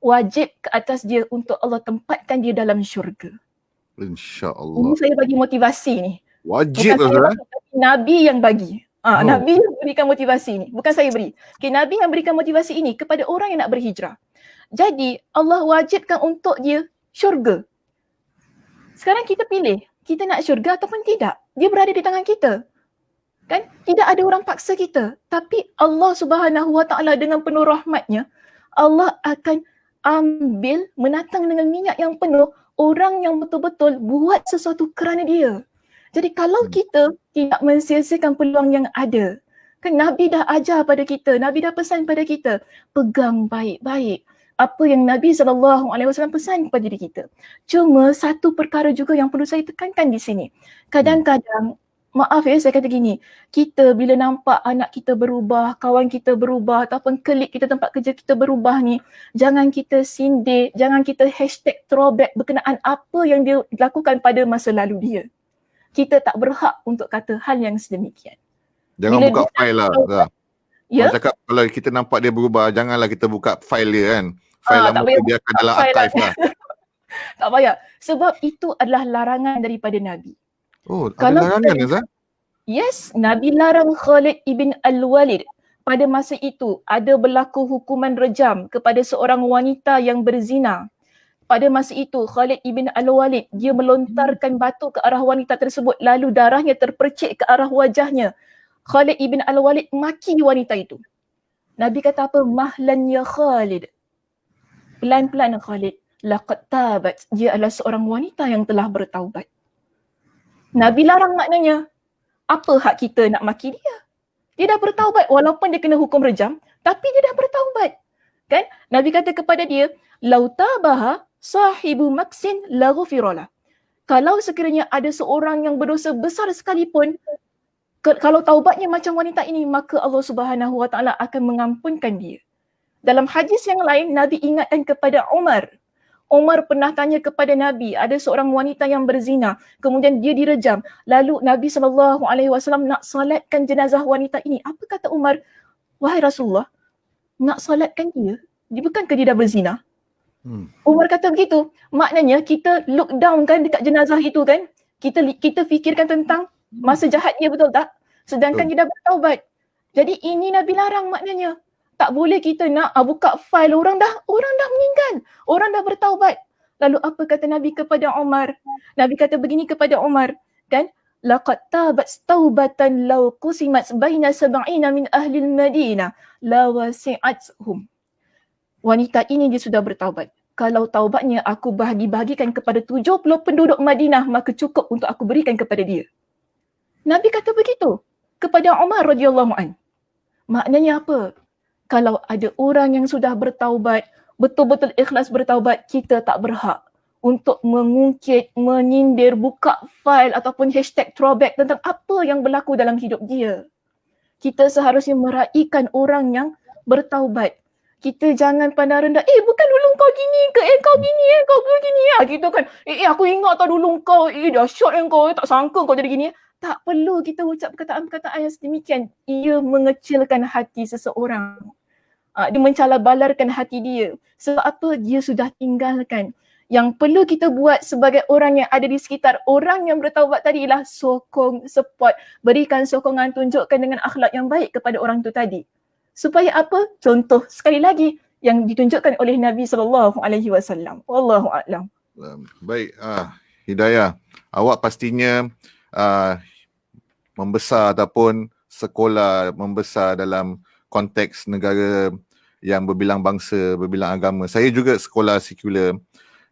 wajib ke atas dia untuk Allah tempatkan dia dalam syurga. InsyaAllah. Ini saya bagi motivasi ni. Wajib lah. Nabi yang bagi. Nabi yang berikan motivasi ni. Bukan saya beri. Okay, Nabi yang berikan motivasi ini kepada orang yang nak berhijrah. Jadi Allah wajibkan untuk dia syurga. Sekarang kita pilih. Kita nak syurga ataupun tidak. Dia berada di tangan kita. Kan? Tidak ada orang paksa kita. Tapi Allah Subhanahu Wa Taala dengan penuh rahmatnya, Allah akan ambil, menatang dengan minyak yang penuh orang yang betul-betul buat sesuatu kerana dia. Jadi kalau kita tidak mensia-siakan peluang yang ada, kan Nabi dah ajar pada kita, Nabi dah pesan pada kita, pegang baik-baik apa yang Nabi SAW pesan kepada diri kita. Cuma satu perkara juga yang perlu saya tekankan di sini. Kadang-kadang, maaf ya saya kata gini, kita bila nampak anak kita berubah, kawan kita berubah ataupun kelik kita, tempat kerja kita berubah ni, jangan kita sindir, jangan kita #throwback berkenaan apa yang dia lakukan pada masa lalu dia. Kita tak berhak untuk kata hal yang sedemikian. Jangan Bila buka file lah. Ya? Orang cakap kalau kita nampak dia berubah, janganlah kita buka file dia kan. File lama tu dia akan dalam archive lah. Tak payah. Sebab itu adalah larangan daripada Nabi. Oh, ada larangan Azhar? Yes, Nabi larang Khalid ibn Al-Walid. Pada masa itu ada berlaku hukuman rejam kepada seorang wanita yang berzina. Pada masa itu Khalid ibn Al-Walid dia melontarkan batu ke arah wanita tersebut lalu darahnya terpercik ke arah wajahnya. Khalid ibn Al-Walid maki wanita itu. Nabi kata apa? Mahlan ya Khalid. Pelan-pelan Khalid. Laqad tabat. Dia adalah seorang wanita yang telah bertaubat. Nabi larang maknanya. Apa hak kita nak maki dia? Dia dah bertaubat walaupun dia kena hukum rejam, tapi dia dah bertaubat. Kan? Nabi kata kepada dia, "Lau tabaha sahibu maksin la ghufirala." Kalau sekiranya ada seorang yang berdosa besar sekalipun, kalau taubatnya macam wanita ini, maka Allah Subhanahu Wa Taala akan mengampunkan dia. Dalam hadis yang lain, Nabi ingatkan kepada Umar. Umar pernah tanya kepada Nabi, ada seorang wanita yang berzina, kemudian dia direjam. Lalu Nabi SAW nak salatkan jenazah wanita ini. Apa kata Umar? Wahai Rasulullah, nak salatkan dia? Bukankah dia dah berzina? Umar kata begitu. Maknanya kita look down kan dekat jenazah itu kan. Kita fikirkan tentang masa jahat dia, betul tak? Sedangkan dia dah bertaubat. Jadi ini Nabi larang maknanya. Tak boleh kita nak buka file orang dah meninggal. Orang dah bertaubat. Lalu apa kata Nabi kepada Umar? Nabi kata begini kepada Umar, kan? Laqad tabat taubatan law qusimat baina 70 min ahli al-Madinah la wasi'athum. Wanita ini dia sudah bertaubat. Kalau taubatnya aku bahagi-bahagikan kepada 70 penduduk Madinah, maka cukup untuk aku berikan kepada dia. Nabi kata begitu kepada Umar radhiyallahu an. Maknanya apa? Kalau ada orang yang sudah bertaubat, betul-betul ikhlas bertaubat, kita tak berhak untuk mengungkit, menyindir, buka file ataupun #throwback tentang apa yang berlaku dalam hidup dia. Kita seharusnya meraihkan orang yang bertaubat. Kita jangan pandang rendah, bukan dulu kau gini ke, kau gini kau begini ya. Kita kan, aku ingat tau dulu kau, dahsyat kau, tak sangka kau jadi gini. Tak perlu kita ucap perkataan-perkataan yang sedemikian. Ia mengecilkan hati seseorang. Dia mencalabalarkan hati dia. Sebab apa? Dia sudah tinggalkan. Yang perlu kita buat sebagai orang yang ada di sekitar orang yang bertaubat tadi ialah sokong, support, berikan sokongan, tunjukkan dengan akhlak yang baik kepada orang tu tadi. Supaya apa? Contoh sekali lagi yang ditunjukkan oleh Nabi SAW. Wallahu a'lam. Baik, Hidayah, awak pastinya membesar ataupun sekolah membesar dalam konteks negara yang berbilang bangsa, berbilang agama. Saya juga sekolah sekular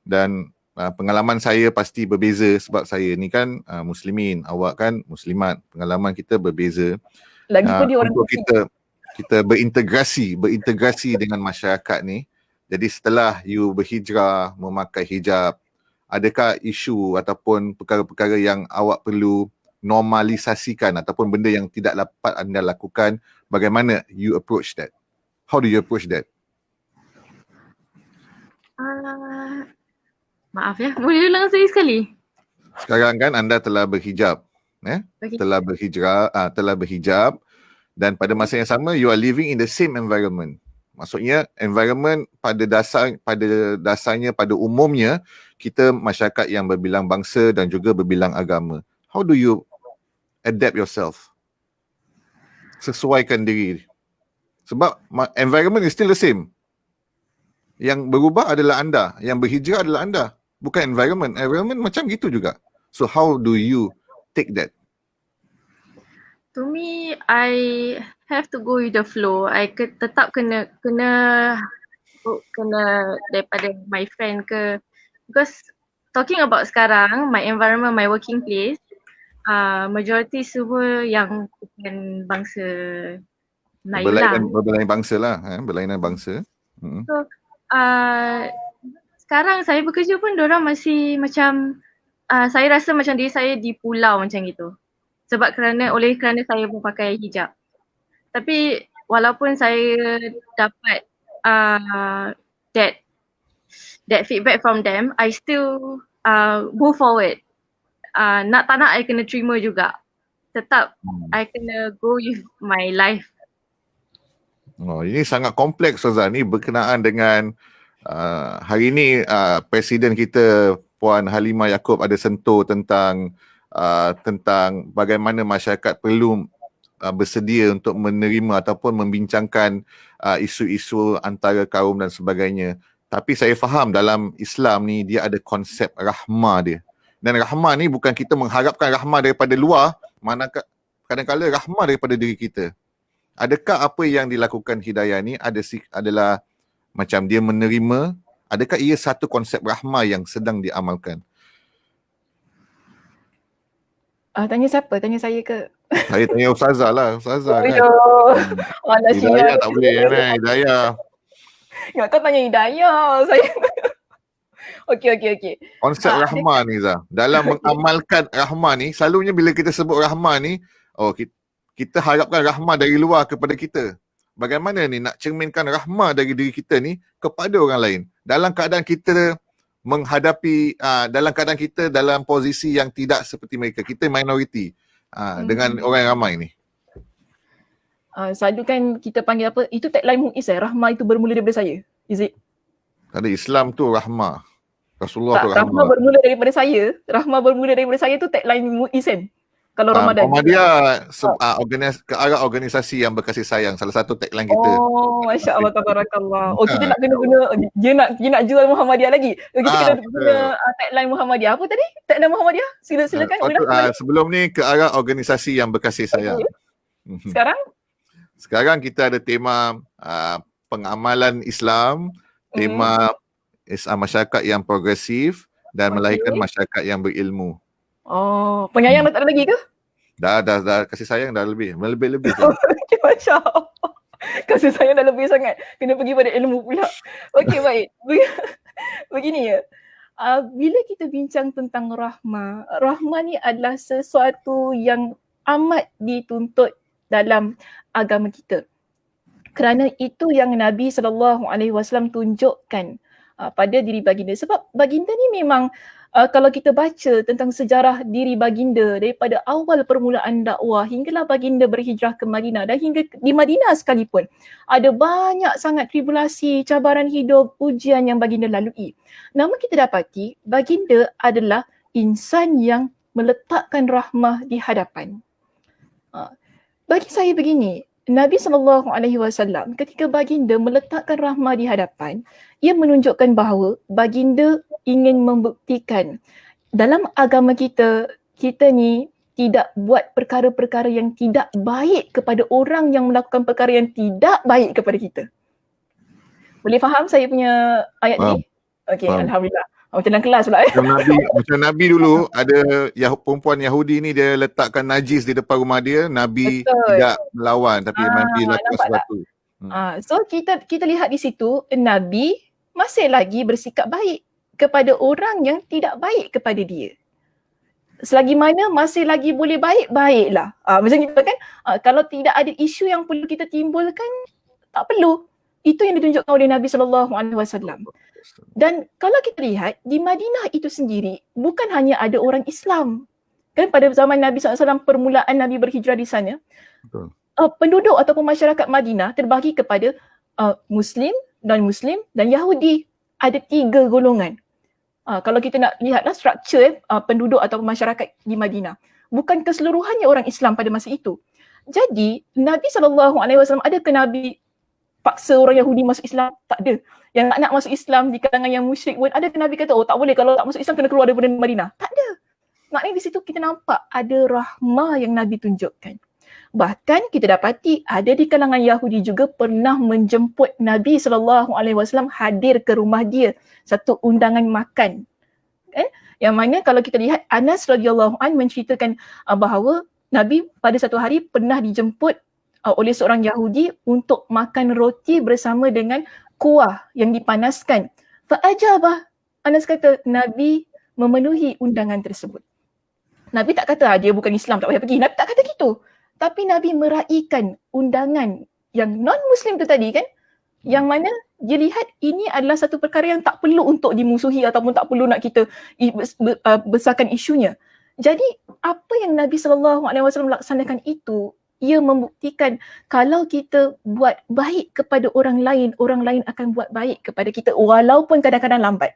dan pengalaman saya pasti berbeza sebab saya ni kan muslimin, awak kan muslimat. Pengalaman kita berbeza. Lagipun dia orang Untuk Muslim. kita berintegrasi dengan masyarakat ni. Jadi setelah you berhijrah, memakai hijab, adakah isu ataupun perkara-perkara yang awak perlu normalisasikan ataupun benda yang tidak dapat anda lakukan, bagaimana you approach that? How do you approach that? Maaf ya, boleh ulang sekali? Sekarang kan anda telah berhijab, Okay. telah berhijab dan pada masa yang sama you are living in the same environment. Maksudnya environment pada dasarnya pada umumnya kita masyarakat yang berbilang bangsa dan juga berbilang agama. How do you adapt yourself? Sesuaikan diri. Sebab environment is still the same. Yang berubah adalah anda, yang berhijrah adalah anda, bukan environment. Environment macam gitu juga. So how do you take that? To me, I have to go with the flow. I tetap kena daripada my friend ke, because talking about sekarang, my environment, my working place, majority semua yang bukan bangsa Melayu lah. Berlainan bangsa lah, berlainan bangsa. So, sekarang saya bekerja pun diorang masih macam, saya rasa macam diri saya di pulau macam gitu. Sebab kerana saya pun pakai hijab. Tapi walaupun saya dapat that feedback from them, I still move forward. Tak nak I kena terima juga. Tetap I kena go with my life. Oh, ini sangat kompleks Ustazah. Ini berkenaan dengan hari ini Presiden kita Puan Halimah Yacob ada sentuh tentang bagaimana masyarakat perlu bersedia untuk menerima ataupun membincangkan isu-isu antara kaum dan sebagainya. Tapi saya faham dalam Islam ni dia ada konsep rahmah dia. Dan rahmah ni bukan kita mengharapkan rahmah daripada luar, manakala kadang-kadang rahmah daripada diri kita. Adakah apa yang dilakukan Hidayah ni adalah macam dia menerima, adakah ia satu konsep rahmah yang sedang diamalkan? Tanya siapa? Tanya saya ke? Saya tanya Ustazah lah, Ustazah kan. Hidayah tak boleh kan, Hidayah. Ya, kau tanya Hidayah. Saya Okey. Konsep rahmah ni Zah. Dalam mengamalkan rahmah ni, selalunya bila kita sebut rahmah ni, kita harapkan rahmah dari luar kepada kita. Bagaimana ni nak cerminkan rahmah dari diri kita ni kepada orang lain. Dalam keadaan kita menghadapi, dalam keadaan kita dalam posisi yang tidak seperti mereka. Kita minoriti dengan orang ramai ni. Selalu kan kita panggil apa, itu tagline Muiz rahmah itu bermula daripada saya. Is it? Tadi Islam tu rahmah. Rasulullah tu rahmah bermula daripada saya. Rahmah bermula daripada saya tu tagline Muiz kan. Kalau Ramadan. Muhammadiyah ke arah organisasi yang berkasih sayang. Salah satu tagline kita. Oh, Masya Allah, tabarakallah. Kita nak kena guna, dia nak jual Muhammadiyah lagi. Kita kena guna tagline Muhammadiyah. Apa tadi? Tagline Muhammadiyah? Silakan. Sebelum ni ke arah organisasi yang berkasih sayang. Sekarang kita ada tema pengamalan Islam, tema masyarakat yang progresif dan melahirkan masyarakat yang berilmu. Oh, penyayang dah tak ada lagi ke? Dah kasih sayang dah lebih. Lebih-lebih. Okey, Masya Allah. Kasih sayang dah lebih sangat. Kena pergi pada ilmu pula. Okey, baik. Begini ya. Bila kita bincang tentang rahmah ni adalah sesuatu yang amat dituntut dalam agama kita. Kerana itu yang Nabi SAW tunjukkan pada diri baginda. Sebab baginda ni memang kalau kita baca tentang sejarah diri baginda daripada awal permulaan dakwah hinggalah baginda berhijrah ke Madinah dan hingga di Madinah sekalipun, ada banyak sangat tribulasi, cabaran hidup, ujian yang baginda lalui. Namun kita dapati baginda adalah insan yang meletakkan rahmah di hadapan. Bagi saya begini, Nabi SAW ketika baginda meletakkan rahmah di hadapan, ia menunjukkan bahawa baginda ingin membuktikan dalam agama kita, kita ni tidak buat perkara-perkara yang tidak baik kepada orang yang melakukan perkara yang tidak baik kepada kita. Boleh faham saya punya ayat ni? Okey, Faham. Alhamdulillah. Macam dalam kelas pula. Macam Nabi dulu ada perempuan Yahudi ni dia letakkan najis di depan rumah dia, Nabi Betul. tidak melawan tapi Nabi lakukan nampak tak? sesuatu. So kita lihat di situ Nabi masih lagi bersikap baik kepada orang yang tidak baik kepada dia. Selagi mana masih lagi boleh baik, baiklah. Macam kita kan, kalau tidak ada isu yang perlu kita timbulkan, tak perlu. Itu yang ditunjukkan oleh Nabi SAW. Dan kalau kita lihat di Madinah itu sendiri, bukan hanya ada orang Islam. Kan pada zaman Nabi SAW, permulaan Nabi berhijrah di sana, Betul. Penduduk ataupun masyarakat Madinah terbahagi kepada Muslim, non-Muslim dan Yahudi. Ada 3 golongan. Kalau kita nak lihatlah struktur penduduk atau masyarakat di Madinah, bukan keseluruhannya orang Islam pada masa itu. Jadi Nabi SAW, adakah Nabi paksa orang Yahudi masuk Islam? Tak ada. Yang nak masuk Islam di kalangan yang musyrik pun, adakah Nabi kata, oh tak boleh, kalau tak masuk Islam kena keluar daripada Madinah? Tak ada. Maknanya di situ kita nampak ada rahmah yang Nabi tunjukkan. Bahkan kita dapati ada di kalangan Yahudi juga pernah menjemput Nabi SAW hadir ke rumah dia, satu undangan makan. Kan? Yang mana kalau kita lihat Anas radhiyallahu anhu menceritakan bahawa Nabi pada satu hari pernah dijemput oleh seorang Yahudi untuk makan roti bersama dengan kuah yang dipanaskan. Fa'ajabah. Anas kata Nabi memenuhi undangan tersebut. Nabi tak kata dia bukan Islam tak payah pergi. Nabi tak kata gitu. Tapi Nabi meraihkan undangan yang non-Muslim tu tadi kan, yang mana dia lihat ini adalah satu perkara yang tak perlu untuk dimusuhi ataupun tak perlu nak kita besarkan isunya. Jadi apa yang Nabi SAW laksanakan itu, ia membuktikan kalau kita buat baik kepada orang lain akan buat baik kepada kita walaupun kadang-kadang lambat.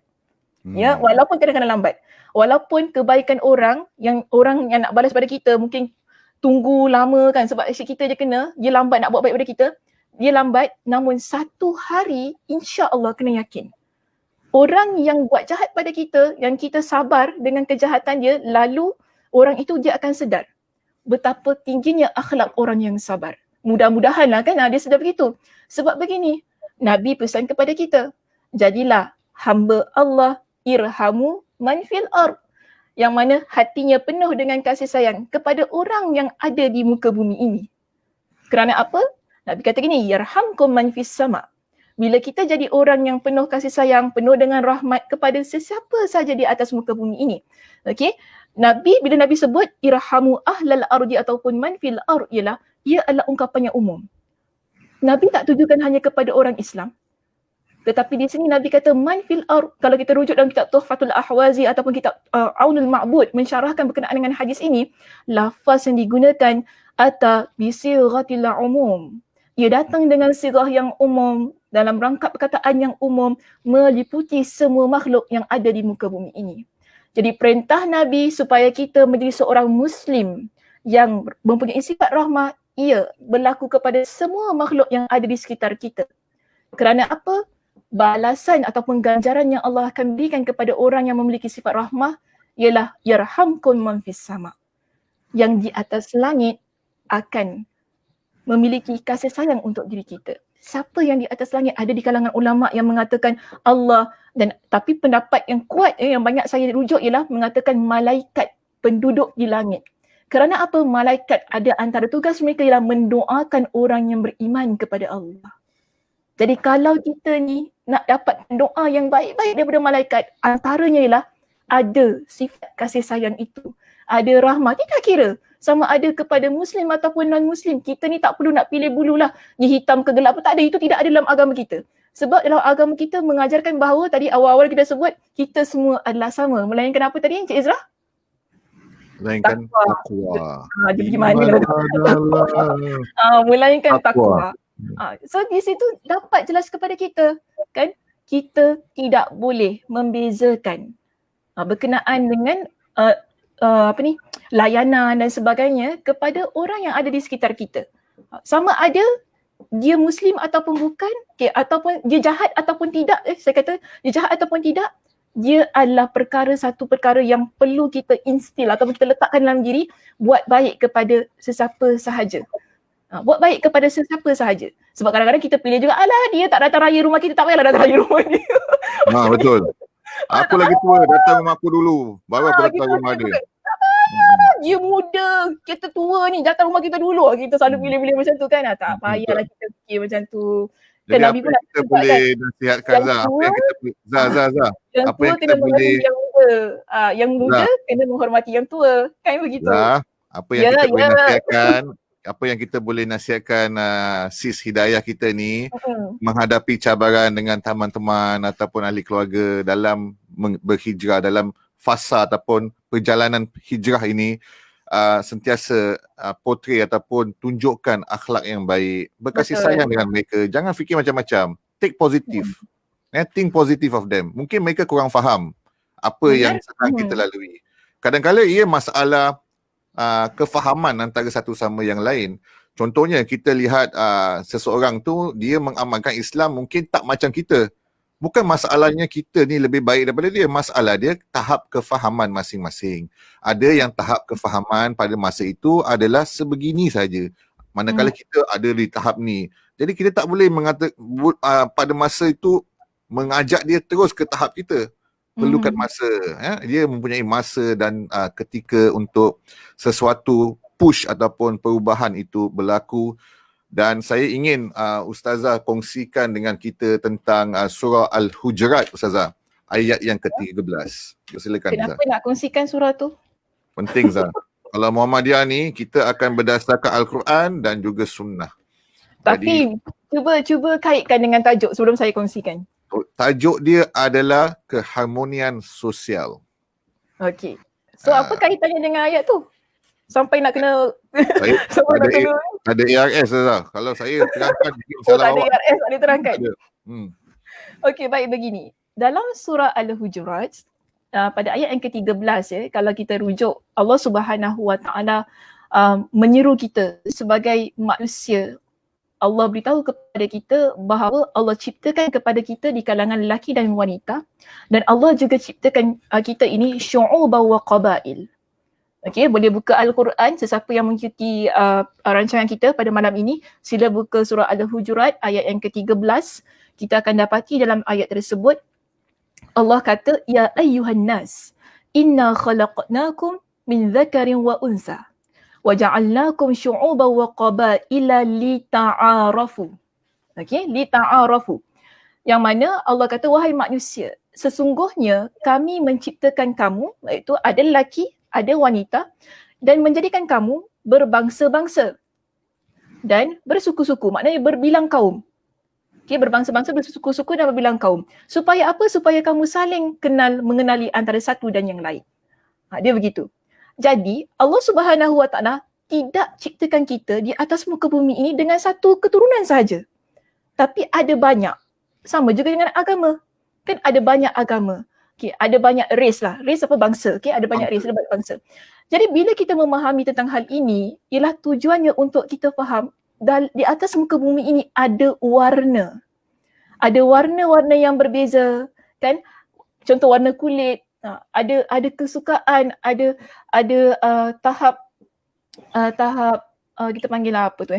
Ya, walaupun kadang-kadang lambat. Walaupun kebaikan orang yang nak balas pada kita mungkin tunggu lama kan, sebab asyik kita je kena, dia lambat nak buat baik pada kita, dia lambat, namun satu hari insya-Allah kena yakin. Orang yang buat jahat pada kita, yang kita sabar dengan kejahatan dia, lalu orang itu dia akan sedar betapa tingginya akhlak orang yang sabar. Mudah-mudahanlah kan dia sedar begitu. Sebab begini, Nabi pesan kepada kita, jadilah hamba Allah, irhamu man fil ard. Yang mana hatinya penuh dengan kasih sayang kepada orang yang ada di muka bumi ini. Kerana apa? Nabi kata gini, yarhamkum man fis sama. Bila kita jadi orang yang penuh kasih sayang, penuh dengan rahmat kepada sesiapa saja di atas muka bumi ini. Okey? Bila Nabi sebut irhamu ahlal ardi ataupun man fil ard, ialah ia adalah ungkapan yang umum. Nabi tak tujukan hanya kepada orang Islam. Tetapi di sini Nabi kata man fil ard. Kalau kita rujuk dalam kitab Tuhfatul Ahwazi ataupun kitab Aunul Ma'bud mensyarahkan berkenaan dengan hadis ini, lafaz yang digunakan ata bisighatil umum. Ia datang dengan sirah yang umum, dalam rangkap perkataan yang umum, meliputi semua makhluk yang ada di muka bumi ini. Jadi perintah Nabi supaya kita menjadi seorang Muslim yang mempunyai sifat rahmat, ia berlaku kepada semua makhluk yang ada di sekitar kita. Kerana apa? Balasan ataupun ganjaran yang Allah akan berikan kepada orang yang memiliki sifat rahmah ialah yarhamkum man fis sama. Yang di atas langit akan memiliki kasih sayang untuk diri kita. Siapa yang di atas langit? Ada di kalangan ulama yang mengatakan Allah, dan tapi pendapat yang kuat yang banyak saya rujuk ialah mengatakan malaikat penduduk di langit. Kerana apa? Malaikat ada antara tugas mereka ialah mendoakan orang yang beriman kepada Allah. Jadi kalau kita ni nak dapat doa yang baik-baik daripada malaikat, antaranya ialah ada sifat kasih sayang itu. Ada rahmat. Tidak kira sama ada kepada Muslim ataupun non-Muslim. Kita ni tak perlu nak pilih bulu lah, dia hitam ke gelap. Tak ada. Itu tidak ada dalam agama kita. Sebab dalam agama kita mengajarkan bahawa tadi awal-awal kita sebut kita semua adalah sama. Melainkan apa tadi Encik Ezra? Melainkan takwa. Dia pergi mana dah? Melainkan takwa. So di situ dapat jelas kepada kita kan, kita tidak boleh membezakan berkenaan dengan layanan dan sebagainya kepada orang yang ada di sekitar kita. Sama ada dia Muslim ataupun bukan, ataupun dia jahat ataupun tidak, saya kata dia jahat ataupun tidak, dia adalah satu perkara yang perlu kita instil ataupun kita letakkan dalam diri, buat baik kepada sesiapa sahaja. Buat baik kepada sesiapa sahaja. Sebab kadang-kadang kita pilih juga, alah dia tak datang raya rumah kita, tak payahlah datang raya rumah dia. Betul. Aku lagi tua, datang rumah aku dulu, baru aku datang rumah dia. Dia muda, kita tua ni, datang rumah kita dulu. Kita selalu pilih-pilih macam tu kan. Tak payahlah kita fikir macam tu. Jadi apa yang kita boleh nasihatkan Zah? Apa yang kita boleh Zah? Apa yang kita boleh yang muda kena menghormati yang tua. Kan begitu. Zah, apa yang kita boleh nasihatkan? Apa yang kita boleh nasihatkan sis Hidayah kita ni menghadapi cabaran dengan teman-teman ataupun ahli keluarga dalam berhijrah, dalam fasa ataupun perjalanan hijrah ini, sentiasa portray ataupun tunjukkan akhlak yang baik, berkasih sayang dengan mereka, jangan fikir macam-macam, take positive, think positive of them. Mungkin mereka kurang faham apa yang sedang kita lalui. Kadang-kadang ia masalah kefahaman antara satu sama yang lain. Contohnya kita lihat seseorang tu dia mengamalkan Islam mungkin tak macam kita. Bukan masalahnya kita ni lebih baik daripada dia, masalah dia tahap kefahaman masing-masing. Ada yang tahap kefahaman pada masa itu adalah sebegini saja, manakala kita ada di tahap ni. Jadi kita tak boleh pada masa itu mengajak dia terus ke tahap kita. Perlukan masa, dia mempunyai masa dan ketika untuk sesuatu push ataupun perubahan itu berlaku. Dan saya ingin Ustazah kongsikan dengan kita tentang surah Al-Hujurat, Ustazah, ayat yang ke-13. Silakan. Kenapa nak kongsikan surah tu? Penting Zah. Kalau Muhammadiyah ni kita akan berdasarkan Al-Quran dan juga sunnah. Tapi cuba kaitkan dengan tajuk sebelum saya kongsikan. Tajuk dia adalah keharmonian sosial. Okey. So apa kaitannya dengan ayat tu? Sampai nak kena ada ARS lah. Kalau saya terangkan tak ada ARS, tak ada terangkan. Okey, baik begini. Dalam surah Al-Hujurat pada ayat yang ke-13 kalau kita rujuk, Allah Subhanahu Wa Taala menyeru kita sebagai manusia. Allah beritahu kepada kita bahawa Allah ciptakan kepada kita di kalangan lelaki dan wanita, dan Allah juga ciptakan kita ini syu'uban wa qabail. Okey, boleh buka Al-Quran, sesiapa yang mengikuti rancangan kita pada malam ini, sila buka surah Al-Hujurat ayat yang ke-13. Kita akan dapati dalam ayat tersebut Allah kata, ya ayyuhan nas, inna khalaqnakum min dzakarin wa unsa wa ja'alnakum syu'uban wa qabaila lita'arafu. Okey, lita'arafu. Yang mana Allah kata, wahai manusia, sesungguhnya kami menciptakan kamu, iaitu ada lelaki, ada wanita, dan menjadikan kamu berbangsa-bangsa dan bersuku-suku, maknanya berbilang kaum. Okay, berbangsa-bangsa, bersuku-suku dan berbilang kaum. Supaya apa? Supaya kamu saling mengenali antara satu dan yang lain. Dia begitu. Jadi Allah Subhanahu Wa Taala tidak ciptakan kita di atas muka bumi ini dengan satu keturunan sahaja. Tapi ada banyak. Sama juga dengan agama. Kan ada banyak agama. Okay, ada banyak race lah. Race apa? Bangsa. Okay, ada banyak race, ada banyak bangsa. Jadi bila kita memahami tentang hal ini, ialah tujuannya untuk kita faham di atas muka bumi ini ada warna. Ada warna-warna yang berbeza. Kan? Contoh warna kulit. Ada kesukaan, ada tahap kita panggil apa tu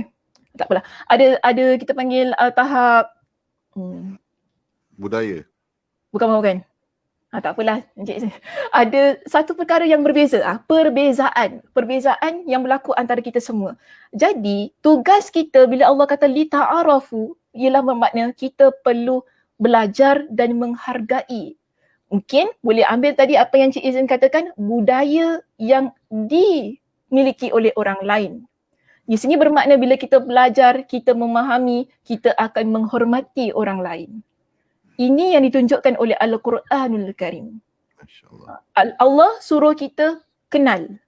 tak apalah. Ada kita panggil tahap budaya. Bukan. Tak apalah. Ada satu perkara yang berbeza. Perbezaan yang berlaku antara kita semua. Jadi tugas kita bila Allah kata li ta'arafu ialah bermakna kita perlu belajar dan menghargai. Mungkin boleh ambil tadi apa yang Cik Izin katakan, budaya yang dimiliki oleh orang lain. Di sini bermakna bila kita belajar, kita memahami, kita akan menghormati orang lain. Ini yang ditunjukkan oleh Al-Quranul Karim. Masya-Allah. Allah suruh kita kenal.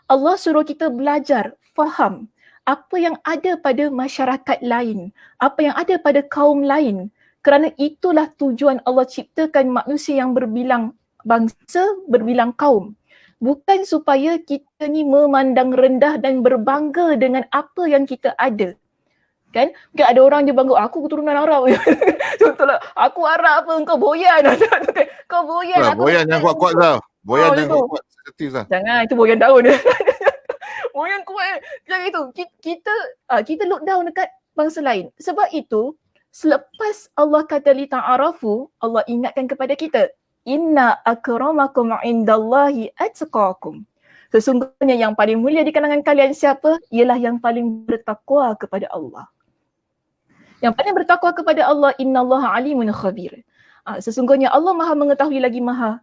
Allah suruh kita belajar, faham apa yang ada pada masyarakat lain, apa yang ada pada kaum lain. Kerana itulah tujuan Allah ciptakan manusia yang berbilang bangsa, berbilang kaum. Bukan supaya kita ni memandang rendah dan berbangga dengan apa yang kita ada. Kan? Mungkin ada orang dia bangga, aku keturunan Arab. Contohlah, aku Arab apa, engkau Boyan. Kau Boyan, Lah, aku Boyan yang kuat-kuat lah. Boyan macam yang tu. kuat-kuat. Sensitif lah. Jangan, itu Boyan daun. Boyan kuat. Jangan itu. Kita look down dekat bangsa lain. Sebab itu, selepas Allah kata li ta'arafu, Allah ingatkan kepada kita, inna akramakum indallahi atqakum. Sesungguhnya yang paling mulia di kalangan kalian siapa? Ialah yang paling bertakwa kepada Allah. Yang paling bertakwa kepada Allah, innallaha alimun khabir. Sesungguhnya Allah Maha mengetahui lagi Maha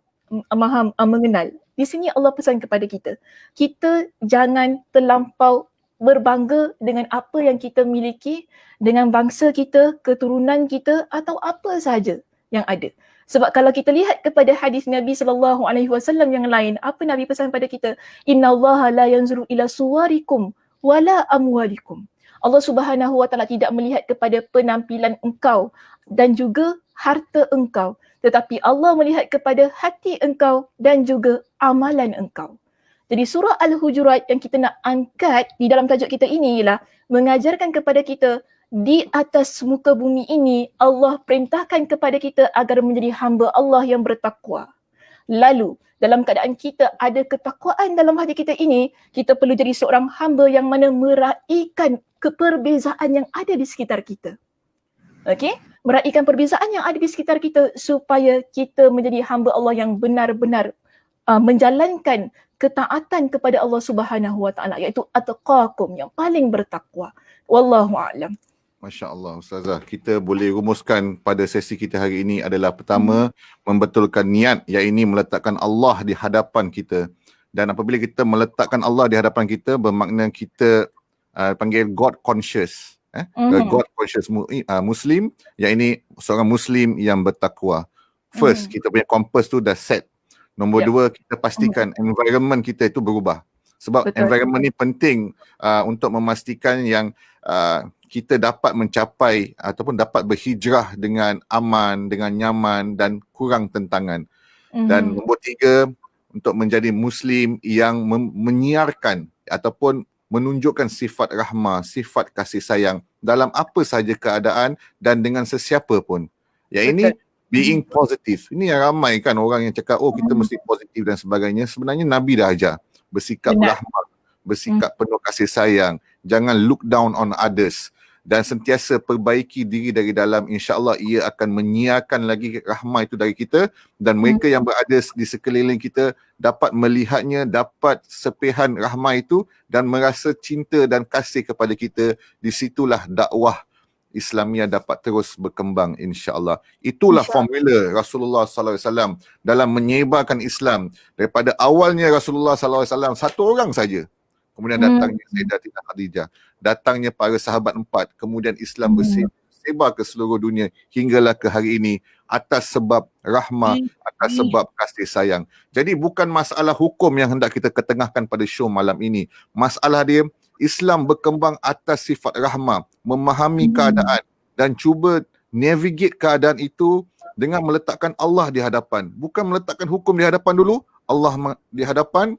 mengenal. Di sini Allah pesan kepada kita, kita jangan terlampau berbangga dengan apa yang kita miliki, dengan bangsa kita, keturunan kita atau apa sahaja yang ada. Sebab kalau kita lihat kepada hadis Nabi SAW yang lain, apa Nabi pesan pada kita? Innallaha la yanzuru ila suwarikum wala amwalikum. Allah Subhanahu wa taala tidak melihat kepada penampilan engkau dan juga harta engkau, tetapi Allah melihat kepada hati engkau dan juga amalan engkau. Jadi surah Al-Hujurat yang kita nak angkat di dalam tajuk kita ini ialah mengajarkan kepada kita di atas muka bumi ini Allah perintahkan kepada kita agar menjadi hamba Allah yang bertakwa. Lalu dalam keadaan kita ada ketakwaan dalam hati kita ini, kita perlu jadi seorang hamba yang mana meraihkan keperbezaan yang ada di sekitar kita. Okey? Meraihkan perbezaan yang ada di sekitar kita supaya kita menjadi hamba Allah yang benar-benar menjalankan ketaatan kepada Allah Subhanahu wa taala, iaitu atqakum, yang paling bertakwa. Wallahu a'lam. Masya Allah, Ustazah. Kita boleh rumuskan pada sesi kita hari ini adalah pertama, membetulkan niat, iaitu meletakkan Allah di hadapan kita. Dan apabila kita meletakkan Allah di hadapan kita, bermakna kita panggil God conscious. God conscious Muslim, iaitu seorang Muslim yang bertakwa. First, kita punya compass tu dah set. Nombor dua, kita pastikan environment kita itu berubah. Sebab environment ni penting untuk memastikan yang kita dapat mencapai ataupun dapat berhijrah dengan aman, dengan nyaman dan kurang tentangan. Dan nombor tiga, untuk menjadi Muslim yang menyiarkan ataupun menunjukkan sifat rahmah, sifat kasih sayang dalam apa sahaja keadaan dan dengan sesiapa pun. Yang ini being positive. Ini yang ramai kan orang yang cakap, oh kita mesti positif dan sebagainya. Sebenarnya Nabi dah ajar bersikap rahmah, bersikap penuh kasih sayang. Jangan look down on others. Dan sentiasa perbaiki diri dari dalam, insya-Allah ia akan menyiarkan lagi rahmah itu dari kita, dan mereka yang berada di sekeliling kita dapat melihatnya, dapat sepihan rahmah itu dan merasa cinta dan kasih kepada kita. Di situlah dakwah Islamiah dapat terus berkembang, insya-Allah. Itulah formula Rasulullah sallallahu alaihi wasallam dalam menyebarkan Islam. Daripada awalnya Rasulullah sallallahu alaihi wasallam satu orang saja. Kemudian datangnya Sayyidatina Khadijah, datangnya para sahabat 4, kemudian Islam bersebar ke seluruh dunia hinggalah ke hari ini atas sebab rahmah, atas sebab kasih sayang. Jadi bukan masalah hukum yang hendak kita ketengahkan pada show malam ini. Masalah dia, Islam berkembang atas sifat rahmah, memahami keadaan dan cuba navigate keadaan itu dengan meletakkan Allah di hadapan. Bukan meletakkan hukum di hadapan dulu, Allah di hadapan,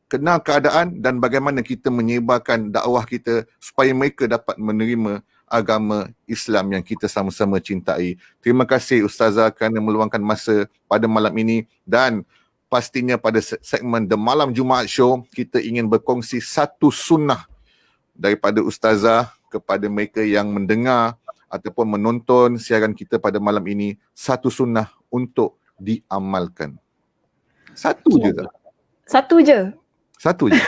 kenal keadaan dan bagaimana kita menyebarkan dakwah kita supaya mereka dapat menerima agama Islam yang kita sama-sama cintai. Terima kasih Ustazah kerana meluangkan masa pada malam ini, dan pastinya pada segmen The Malam Jumaat Show kita ingin berkongsi satu sunnah daripada Ustazah kepada mereka yang mendengar ataupun menonton siaran kita pada malam ini, satu sunnah untuk diamalkan. Satu je tak? Satu je. Satu je.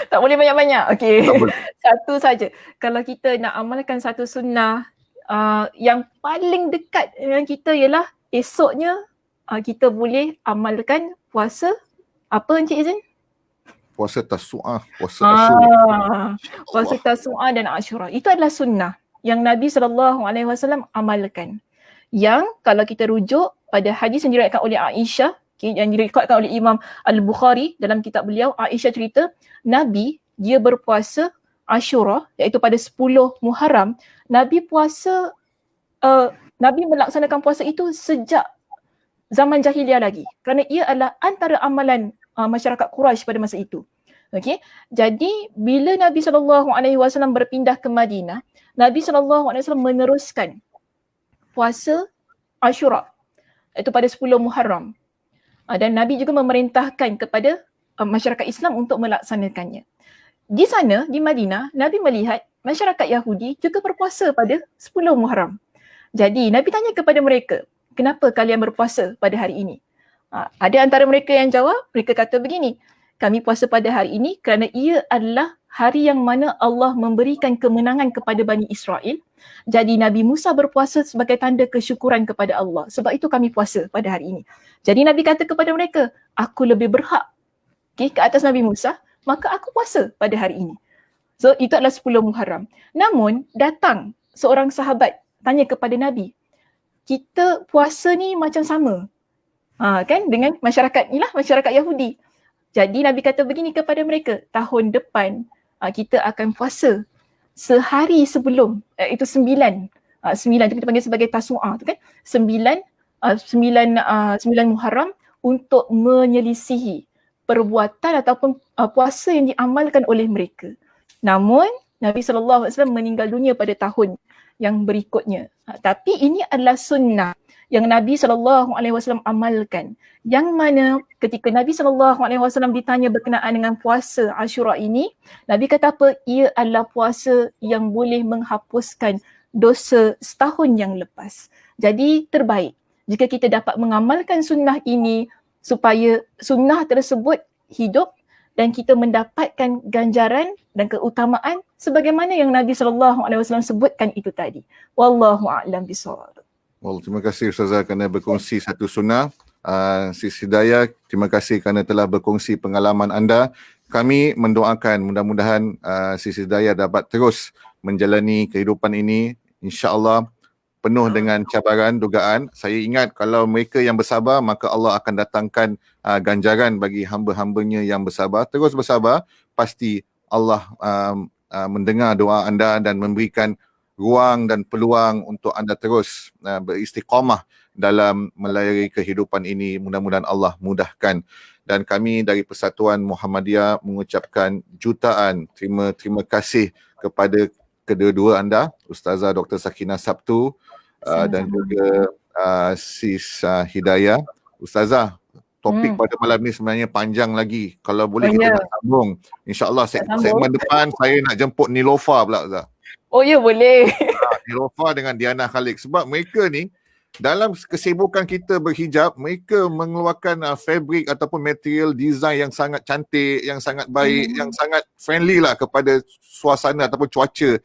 Tak boleh banyak-banyak. Okey. Tak boleh. Satu saja. Kalau kita nak amalkan satu sunnah, yang paling dekat dengan kita ialah esoknya kita boleh amalkan puasa apa Encik Izin? Puasa Tasu'ah, puasa Ashura. Puasa Tasu'ah dan Ashura. Itu adalah sunnah yang Nabi SAW amalkan. yang kalau kita rujuk pada hadis yang diriwayatkan oleh Aisyah, yang direkodkan oleh Imam Al-Bukhari dalam kitab beliau, Aisyah cerita Nabi dia berpuasa Ashura iaitu pada 10 Muharram. Nabi puasa Nabi melaksanakan puasa itu sejak zaman jahiliah lagi kerana ia adalah antara amalan masyarakat Quraisy pada masa itu. Okey. Jadi bila Nabi SAW berpindah ke Madinah, Nabi SAW meneruskan puasa Ashura iaitu pada 10 Muharram. Dan Nabi juga memerintahkan kepada masyarakat Islam untuk melaksanakannya. Di sana, di Madinah, Nabi melihat masyarakat Yahudi juga berpuasa pada 10 Muharram. Jadi Nabi tanya kepada mereka, kenapa kalian berpuasa pada hari ini? Ada antara mereka yang jawab, mereka kata begini, kami puasa pada hari ini kerana ia adalah hari yang mana Allah memberikan kemenangan kepada Bani Israel. Jadi Nabi Musa berpuasa sebagai tanda kesyukuran kepada Allah. Sebab itu kami puasa pada hari ini. Jadi Nabi kata kepada mereka, aku lebih berhak ke atas Nabi Musa, maka aku puasa pada hari ini. So itu adalah 10 Muharram. Namun datang seorang sahabat tanya kepada Nabi, kita puasa ni macam sama kan dengan masyarakat inilah masyarakat Yahudi. Jadi Nabi kata begini kepada mereka, tahun depan kita akan puasa sehari sebelum itu 9 itu kita panggil sebagai Tasu'ah tu kan, 9 Muharram untuk menyelisihi perbuatan ataupun puasa yang diamalkan oleh mereka. Namun Nabi SAW meninggal dunia pada tahun yang berikutnya. Tapi ini adalah sunnah yang Nabi SAW amalkan. Yang mana ketika Nabi SAW ditanya berkenaan dengan puasa Ashura ini, Nabi kata apa? Ia adalah puasa yang boleh menghapuskan dosa setahun yang lepas. Jadi terbaik jika kita dapat mengamalkan sunnah ini supaya sunnah tersebut hidup dan kita mendapatkan ganjaran dan keutamaan sebagaimana yang Nabi SAW sebutkan itu tadi. Wallahu a'lam bishawab. Well, terima kasih Ustazah kerana berkongsi satu sunnah. Sis Hidayah, terima kasih kerana telah berkongsi pengalaman anda. Kami mendoakan mudah-mudahan Sis Hidayah dapat terus menjalani kehidupan ini, insya-Allah penuh dengan cabaran, dugaan. Saya ingat kalau mereka yang bersabar, maka Allah akan datangkan ganjaran bagi hamba-hambanya yang bersabar. Terus bersabar, pasti Allah mendengar doa anda dan memberikan ruang dan peluang untuk anda terus beristiqamah dalam melayari kehidupan ini. Mudah-mudahan Allah mudahkan. Dan kami dari Persatuan Muhammadiyah mengucapkan jutaan terima kasih kepada kedua-dua anda, Ustazah Dr. Sakinah Sabtu dan juga Sis Hidayah. Ustazah, topik pada malam ni sebenarnya panjang lagi. Kalau boleh kita nak sambung. InsyaAllah segmen depan saya nak jemput Nilofa pula Ustazah. Oh ya, boleh. Nilofa dengan Diana Khalik. Sebab mereka ni dalam kesibukan kita berhijab, mereka mengeluarkan fabric ataupun material design yang sangat cantik, yang sangat baik, yang sangat friendly lah kepada suasana ataupun cuaca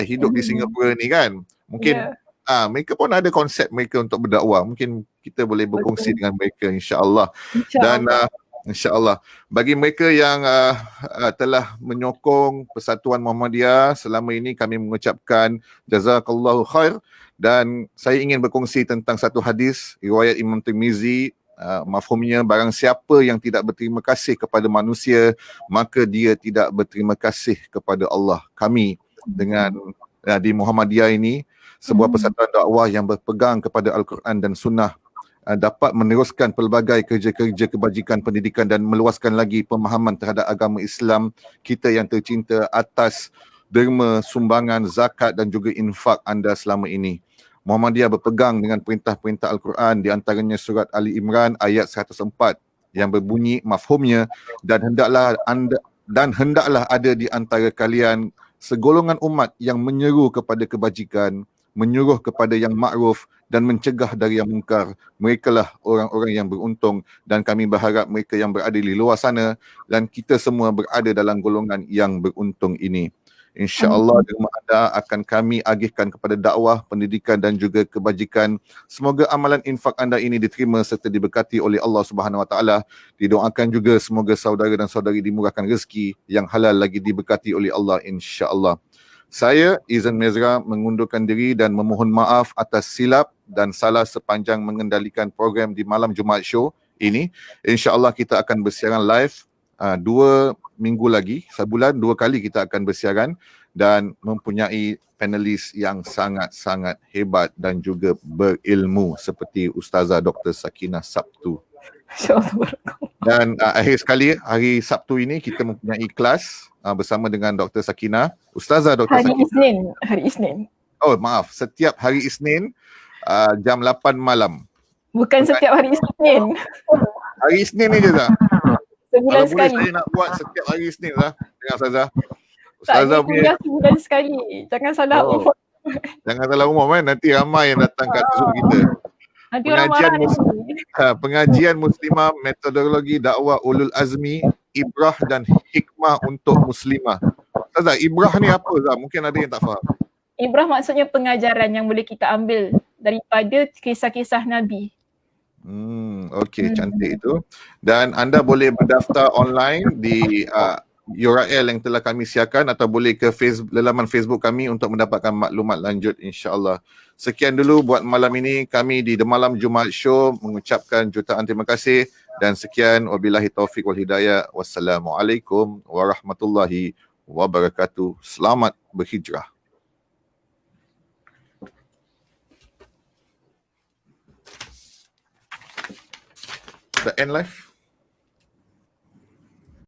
hidup di Singapura ni kan. Mungkin mereka pun ada konsep mereka untuk berdakwah. Mungkin kita boleh berkongsi dengan mereka insya-Allah. Dan insya-Allah bagi mereka yang telah menyokong Persatuan Muhammadiyah selama ini, kami mengucapkan jazakallahu khair. Dan saya ingin berkongsi tentang satu hadis riwayat Imam Tirmizi. Mafhumnya, barang siapa yang tidak berterima kasih kepada manusia, maka dia tidak berterima kasih kepada Allah. Kami dengan di Muhammadiyah ini, sebuah persatuan dakwah yang berpegang kepada Al-Quran dan Sunnah, dapat meneruskan pelbagai kerja-kerja kebajikan pendidikan dan meluaskan lagi pemahaman terhadap agama Islam kita yang tercinta atas derma, sumbangan, zakat dan juga infak anda selama ini. Muhammadiyah berpegang dengan perintah-perintah Al-Quran, di antaranya surat Ali Imran ayat 104 yang berbunyi mafhumnya, dan hendaklah ada di antara kalian segolongan umat yang menyeru kepada kebajikan, menyuruh kepada yang makruf dan mencegah dari yang mungkar. Merekalah orang-orang yang beruntung, dan kami berharap mereka yang berada di luar sana dan kita semua berada dalam golongan yang beruntung ini. InsyaAllah derma anda akan kami agihkan kepada dakwah, pendidikan dan juga kebajikan. Semoga amalan infak anda ini diterima serta diberkati oleh Allah Subhanahu Wa Taala. Didoakan juga semoga saudara dan saudari dimurahkan rezeki yang halal lagi diberkati oleh Allah insya-Allah. Saya Izan Mezra mengundurkan diri dan memohon maaf atas silap dan salah sepanjang mengendalikan program di Malam Jumaat Show ini. InsyaAllah kita akan bersiaran live 2 minggu lagi, sebulan 2 kali kita akan bersiaran dan mempunyai panelis yang sangat-sangat hebat dan juga berilmu seperti Ustazah Dr. Sakinah Sabtu. InsyaAllah. Dan akhir sekali hari Sabtu ini kita mempunyai kelas bersama dengan Dr. Sakinah, Ustazah Dr. Hari Sakinah. Hari Isnin. Oh maaf, setiap hari Isnin jam 8 malam. Bukan setiap hari Isnin. Hari Isnin ni je tak? Sebulan Kalau boleh sekali. saya nak buat setiap hari Isnin lah dengan Ustazah. Tak, Ustazah dia punya, kuliah sebulan sekali. Jangan salah. Oh. Jangan salah umum kan, nanti ramai yang datang kat Zoom kita. Nanti orang Pengajian marah nanti. Pengajian Muslimah, metodologi dakwah ulul azmi, ibrah dan hikmah untuk muslimah. Ustazah, ibrah ni apa Ustazah? Mungkin ada yang tak faham. Ibrah maksudnya pengajaran yang boleh kita ambil daripada kisah-kisah Nabi. Okey, cantik itu. Dan anda boleh berdaftar online di URL yang telah kami siapkan atau boleh ke laman Facebook kami untuk mendapatkan maklumat lanjut insya-Allah. Sekian dulu buat malam ini, kami di The Malam Jumaat Show mengucapkan jutaan terima kasih dan sekian, wabillahi taufik wal hidayah. Wassalamualaikum warahmatullahi wabarakatuh. Selamat berhijrah. The end live.